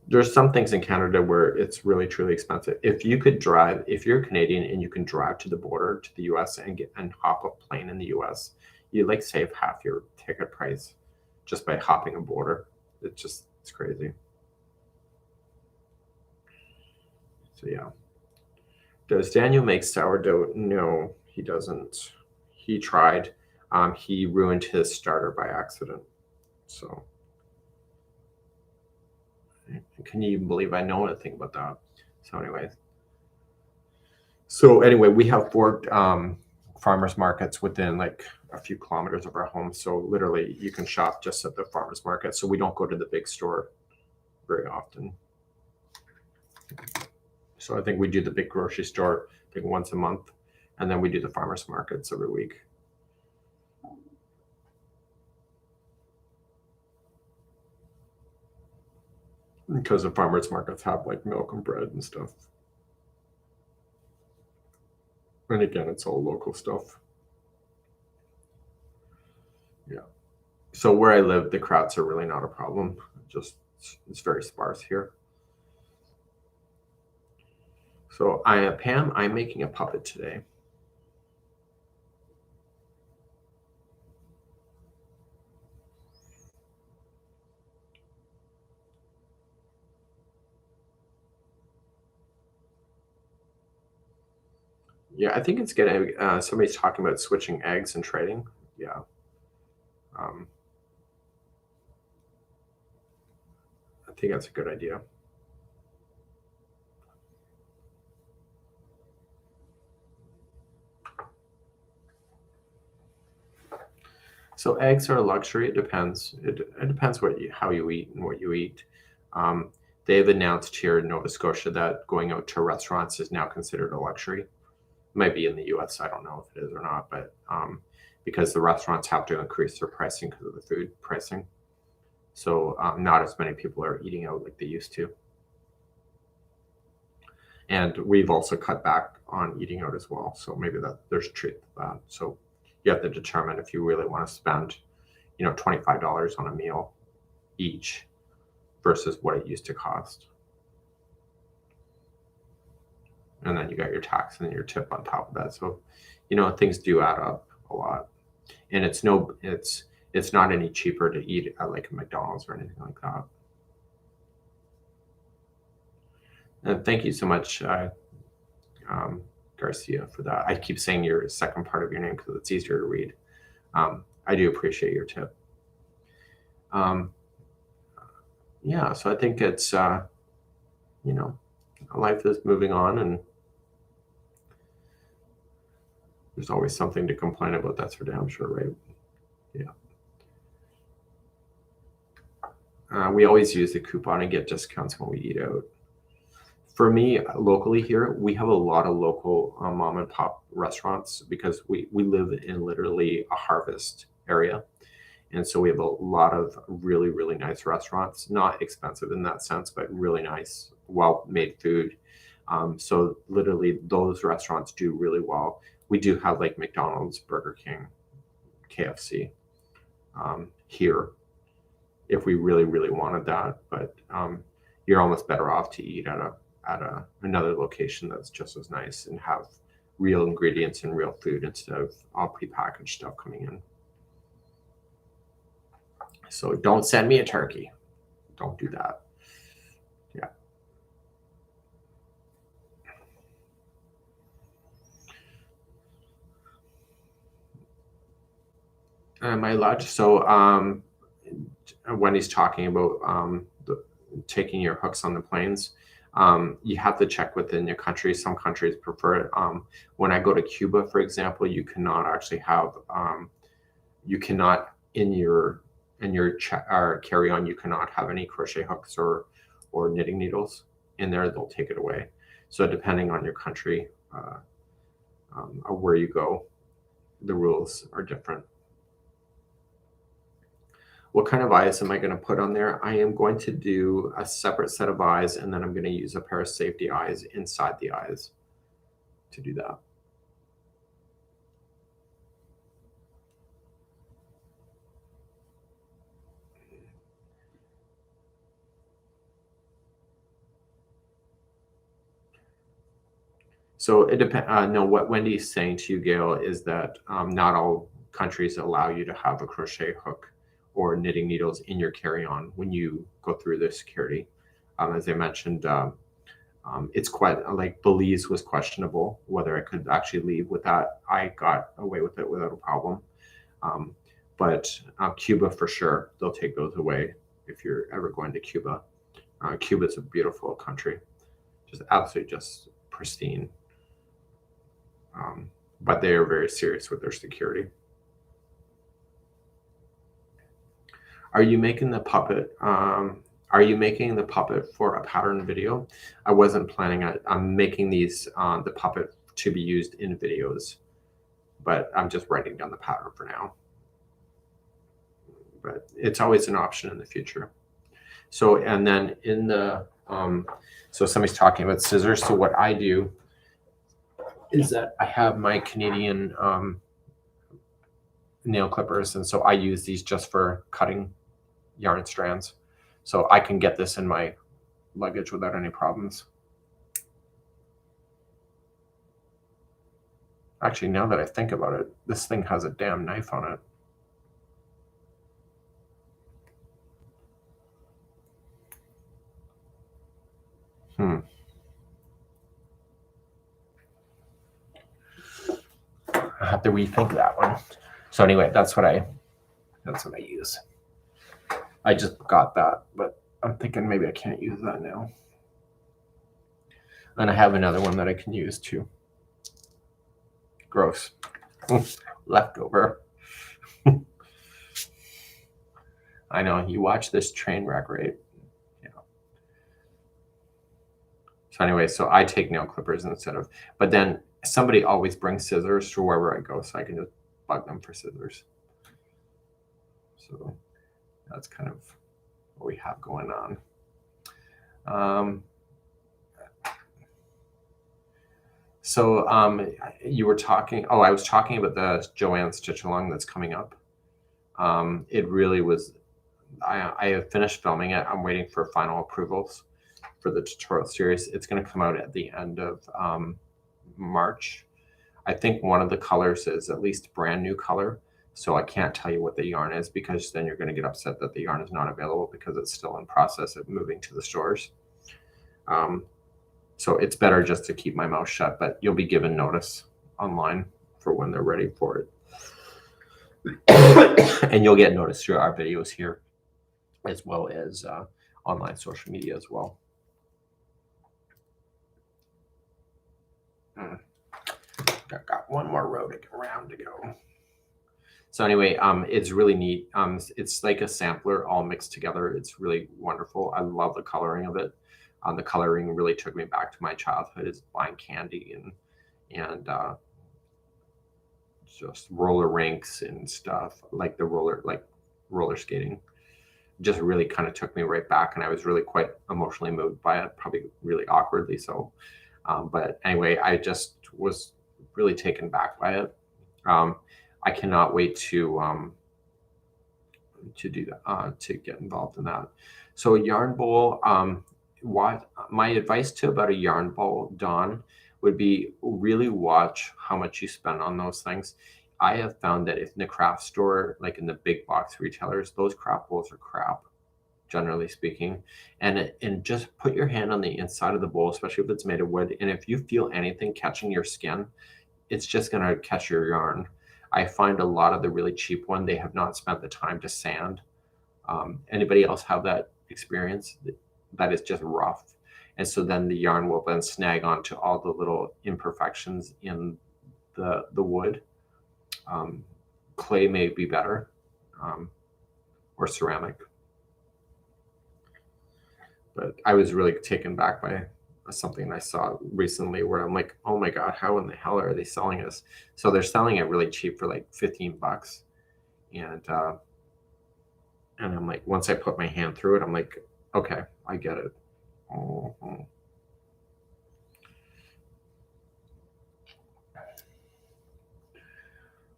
There's some things in Canada where it's really truly expensive. If you're Canadian and you can drive to the border to the US and hop a plane in the US, you like save half your ticket price just by hopping a border. It's crazy. So yeah. Does Daniel make sourdough? No, he doesn't. He tried. He ruined his starter by accident. So can you believe I know anything about that? So anyway, we have 4 farmers markets within like a few kilometers of our home. So literally you can shop just at the farmers market. So we don't go to the big store very often. So I think we do the big grocery store I think once a month, and then we do the farmers markets every week. Because the farmers markets have like milk and bread and stuff. And again, it's all local stuff. Yeah. So where I live, the crowds are really not a problem. Just it's very sparse here. So Pam, I'm making a puppet today. Yeah, I think it's getting. Somebody's talking about switching eggs and trading. Yeah. I think that's a good idea. So eggs are a luxury. It depends. It depends how you eat and what you eat. They've announced here in Nova Scotia that going out to restaurants is now considered a luxury. Might be in the US. I don't know if it is or not, but because the restaurants have to increase their pricing because of the food pricing. So not as many people are eating out like they used to. And we've also cut back on eating out as well. So maybe there's a truth to that. So you have to determine if you really want to spend, $25 on a meal each versus what it used to cost. And then you got your tax and your tip on top of that. So, things do add up a lot. And it's not any cheaper to eat at like a McDonald's or anything like that. And thank you so much, Garcia, for that. I keep saying your second part of your name because it's easier to read. I do appreciate your tip. Yeah, so I think it's, life is moving on, and there's always something to complain about. That's for damn sure, right? Yeah. We always use the coupon and get discounts when we eat out. For me, locally here, we have a lot of local mom and pop restaurants because we live in literally a harvest area. And so we have a lot of really, really nice restaurants, not expensive in that sense, but really nice, well-made food. So literally those restaurants do really well. We do have like McDonald's, Burger King, KFC here if we really, really wanted that. But you're almost better off to eat at another location that's just as nice and have real ingredients and real food instead of all prepackaged stuff coming in. So don't send me a turkey. Don't do that. Yeah. Am I allowed to? So Wendy's talking about taking your hooks on the planes. You have to check within your country. Some countries prefer it. When I go to Cuba, for example, you cannot actually have, you cannot in your carry-on, you cannot have any crochet hooks or knitting needles in there. They'll take it away. So depending on your country or where you go, the rules are different. What kind of eyes am I going to put on there? I am going to do a separate set of eyes, and then I'm going to use a pair of safety eyes inside the eyes to do that. So it depends. No, what Wendy's saying to you, Gail, is that not all countries allow you to have a crochet hook or knitting needles in your carry-on when you go through the security. As I mentioned, it's quite like Belize was questionable whether I could actually leave with that. I got away with it without a problem. But Cuba, for sure, they'll take those away if you're ever going to Cuba. Cuba's a beautiful country, just absolutely just pristine. But they are very serious with their security. Are you making the puppet? Are you making the puppet for a pattern video? I wasn't planning on. I'm making these the puppet to be used in videos, but I'm just writing down the pattern for now. But it's always an option in the future. So and then in the so somebody's talking about scissors. So what I do is that I have my Canadian nail clippers, and so I use these just for cutting yarn strands. So I can get this in my luggage without any problems. Actually, now that I think about it, this thing has a damn knife on it. I have to rethink that one. So anyway, that's what I use. I just got that, but I'm thinking maybe I can't use that now. And I have another one that I can use too. Gross. Leftover. I know, you watch this train wreck, right? Yeah. So anyway, so I take nail clippers instead of, but then somebody always brings scissors to wherever I go, so I can just bug them for scissors. So that's kind of what we have going on. You were talking, I was talking about the Joanne Stitch Along that's coming up. It really was, I have finished filming it. I'm waiting for final approvals for the tutorial series. It's going to come out at the end of March. I think one of the colors is at least brand new color. So I can't tell you what the yarn is, because then you're going to get upset that the yarn is not available because it's still in process of moving to the stores. So it's better just to keep my mouth shut, but you'll be given notice online for when they're ready for it. And you'll get notice through our videos here, as well as online social media as well. Got one more round to go. So anyway, it's really neat. It's like a sampler all mixed together. It's really wonderful. I love the coloring of it. The coloring really took me back to my childhood, is buying candy and just roller rinks and stuff, like the roller skating. Just really kind of took me right back, and I was really quite emotionally moved by it, probably really awkwardly so. But anyway, I just was really taken back by it. I cannot wait to do that, to get involved in that. So a yarn bowl, what my advice to about a yarn bowl, Dawn, would be really watch how much you spend on those things. I have found that if in the craft store, like in the big box retailers, those craft bowls are crap, generally speaking. And just put your hand on the inside of the bowl, especially if it's made of wood. And if you feel anything catching your skin, it's just going to catch your yarn. I find a lot of the really cheap one, they have not spent the time to sand. Anybody else have that experience? That is just rough. And so then the yarn will then snag onto all the little imperfections in the wood. Clay may be better, or ceramic. But I was really taken back by something I saw recently where I'm like, oh my God, how in the hell are they selling this? So they're selling it really cheap for like 15 bucks. And I'm like, once I put my hand through it, I'm like, okay, I get it. Mhm.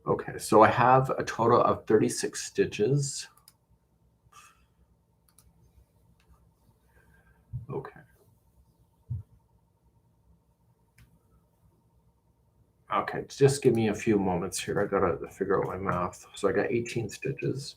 Okay, so I have a total of 36 stitches. Okay. Okay, just give me a few moments here. I gotta figure out my math. So I got 18 stitches.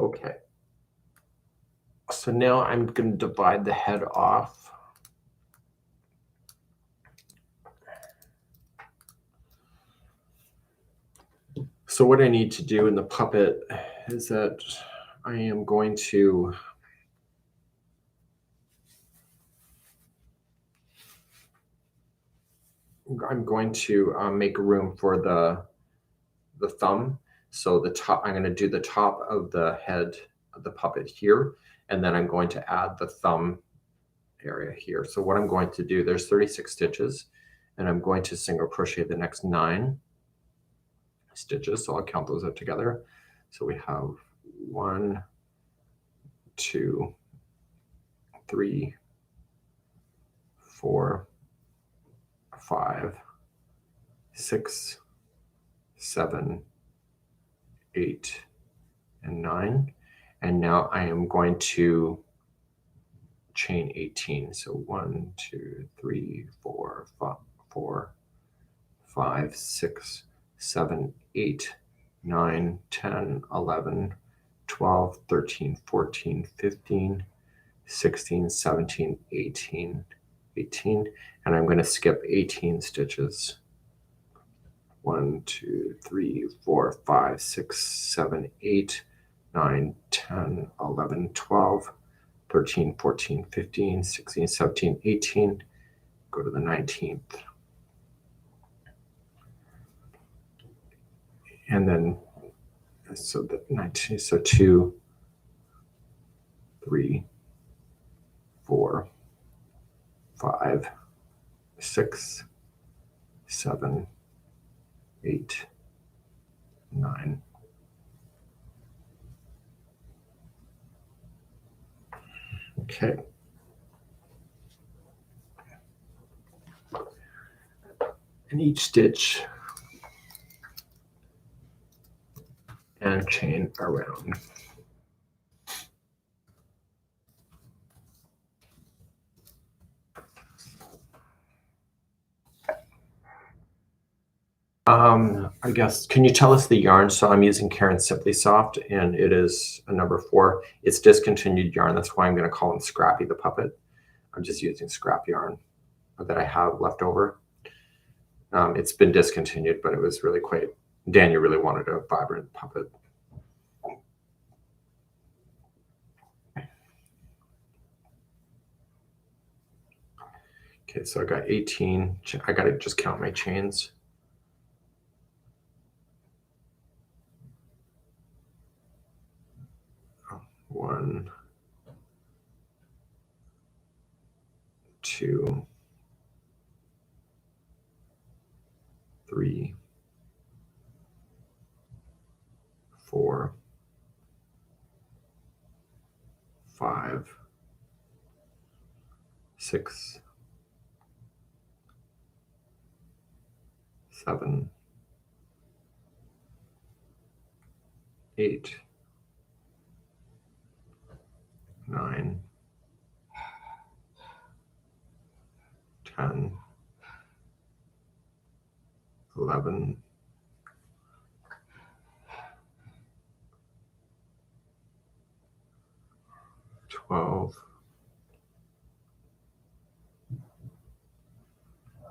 Okay. So now I'm going to divide the head off. So what I need to do in the puppet is that I am going to make room for the thumb. So the top, I'm going to do the top of the head of the puppet here, and then I'm going to add the thumb area here. So what I'm going to do, there's 36 stitches, and I'm going to single crochet the next 9 stitches. So I'll count those up together. So we have 1, 2, 3, 4, 5, 6, 7, 8, and 9. And now I am going to chain 18. So 1, 2, 3, 4, 5, 6, 7, 8, 9, 10, 11, 12, 13, 14, 15, 16, 17, 18, and I'm going to skip 18 stitches. 1, 2, 3, 4, 5, 6, 7, 8, 9, 10, 11, 12, 13, 14, 15, 16, 17, 18, go to the 19th. And then, so the 19, so 2, 3, 4, 5, 6, 7, 8, 9. Okay. And each stitch and chain around. I guess, can you tell us the yarn? So I'm using Karen Simply Soft, and it is a number 4. It's discontinued yarn. That's why I'm going to call him Scrappy the Puppet. I'm just using scrap yarn that I have left over. It's been discontinued, but it was really quite, Daniel really wanted a vibrant puppet. Okay, so I got 18. I got to just count my chains. 1, 2, 3, 4, 5, 6, 7, 8, 9, 10, 11, 12,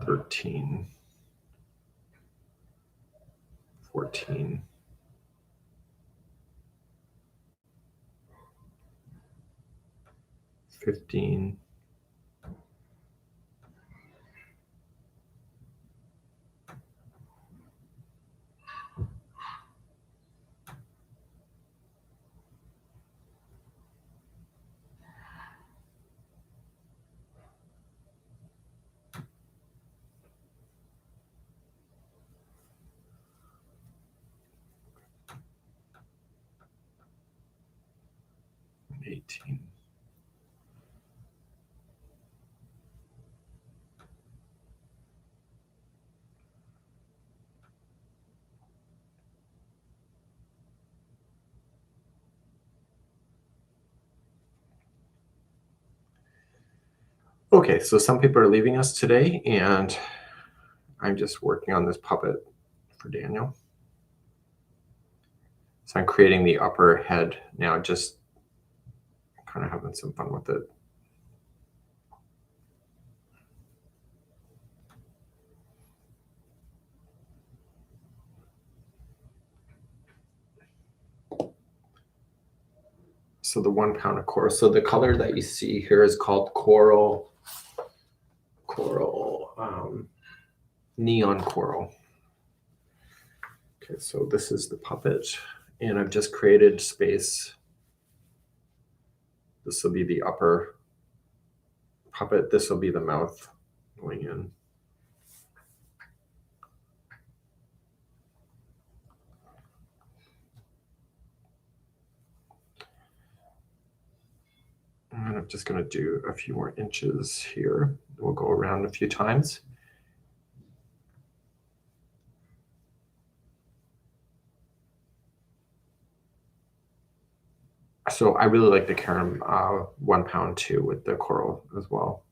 13, 14, 15, 18. Okay, so some people are leaving us today, and I'm just working on this puppet for Daniel. So I'm creating the upper head now, just kind of having some fun with it. So the 1 pound of coral. So the color that you see here is called coral, neon coral. Okay, so this is the puppet, and I've just created space. This will be the upper puppet. This will be the mouth going in. And I'm just going to do a few more inches here. We'll go around a few times. So I really like the Karen 1 pound too with the coral as well.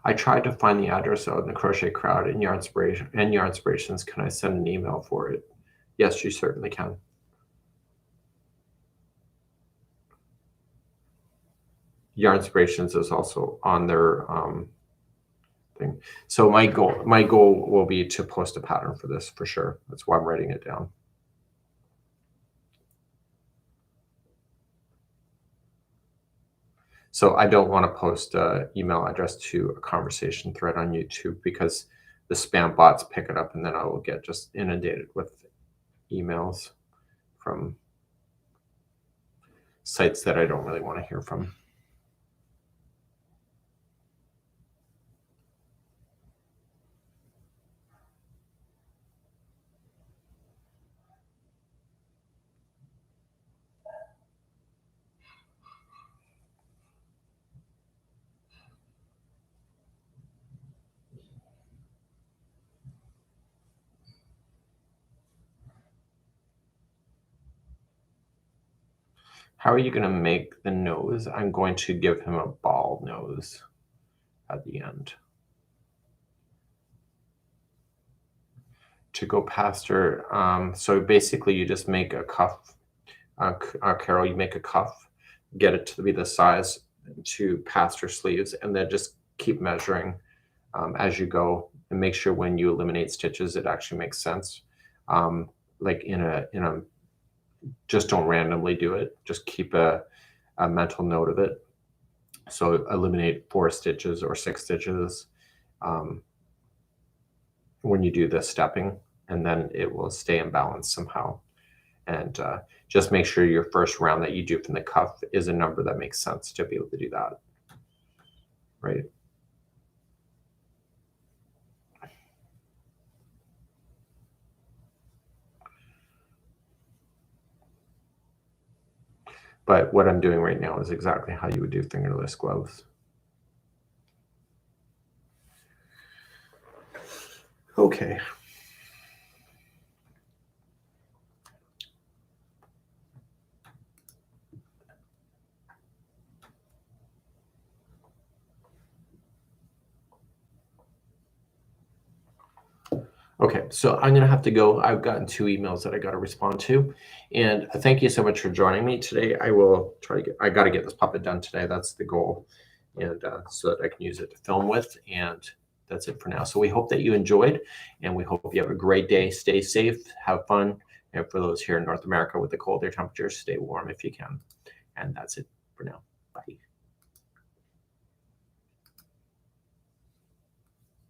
I tried to find the address out in the Crochet Crowd and Yarn Inspirations. Can I send an email for it? Yes, you certainly can. Yarn Inspirations is also on their thing. So my goal will be to post a pattern for this for sure. That's why I'm writing it down. So I don't want to post an email address to a conversation thread on YouTube because the spam bots pick it up, and then I will get just inundated with emails from sites that I don't really want to hear from. How are you going to make the nose? I'm going to give him a ball nose at the end. To go past her, so basically you just make a cuff. Carol, you make a cuff, get it to be the size to past her sleeves, and then just keep measuring as you go, and make sure when you eliminate stitches, it actually makes sense. Like in a just don't randomly do it. Just keep a mental note of it. So eliminate 4 stitches or 6 stitches when you do the stepping, and then it will stay in balance somehow. And just make sure your first round that you do from the cuff is a number that makes sense to be able to do that, right? But what I'm doing right now is exactly how you would do fingerless gloves. Okay. Okay, so I'm gonna have to go. I've gotten 2 emails that I got to respond to, and thank you so much for joining me today. I will try to get. I got to get this puppet done today. That's the goal, and so that I can use it to film with. And that's it for now. So we hope that you enjoyed, and we hope you have a great day. Stay safe, have fun, and for those here in North America with the cold air temperatures, stay warm if you can. And that's it for now. Bye.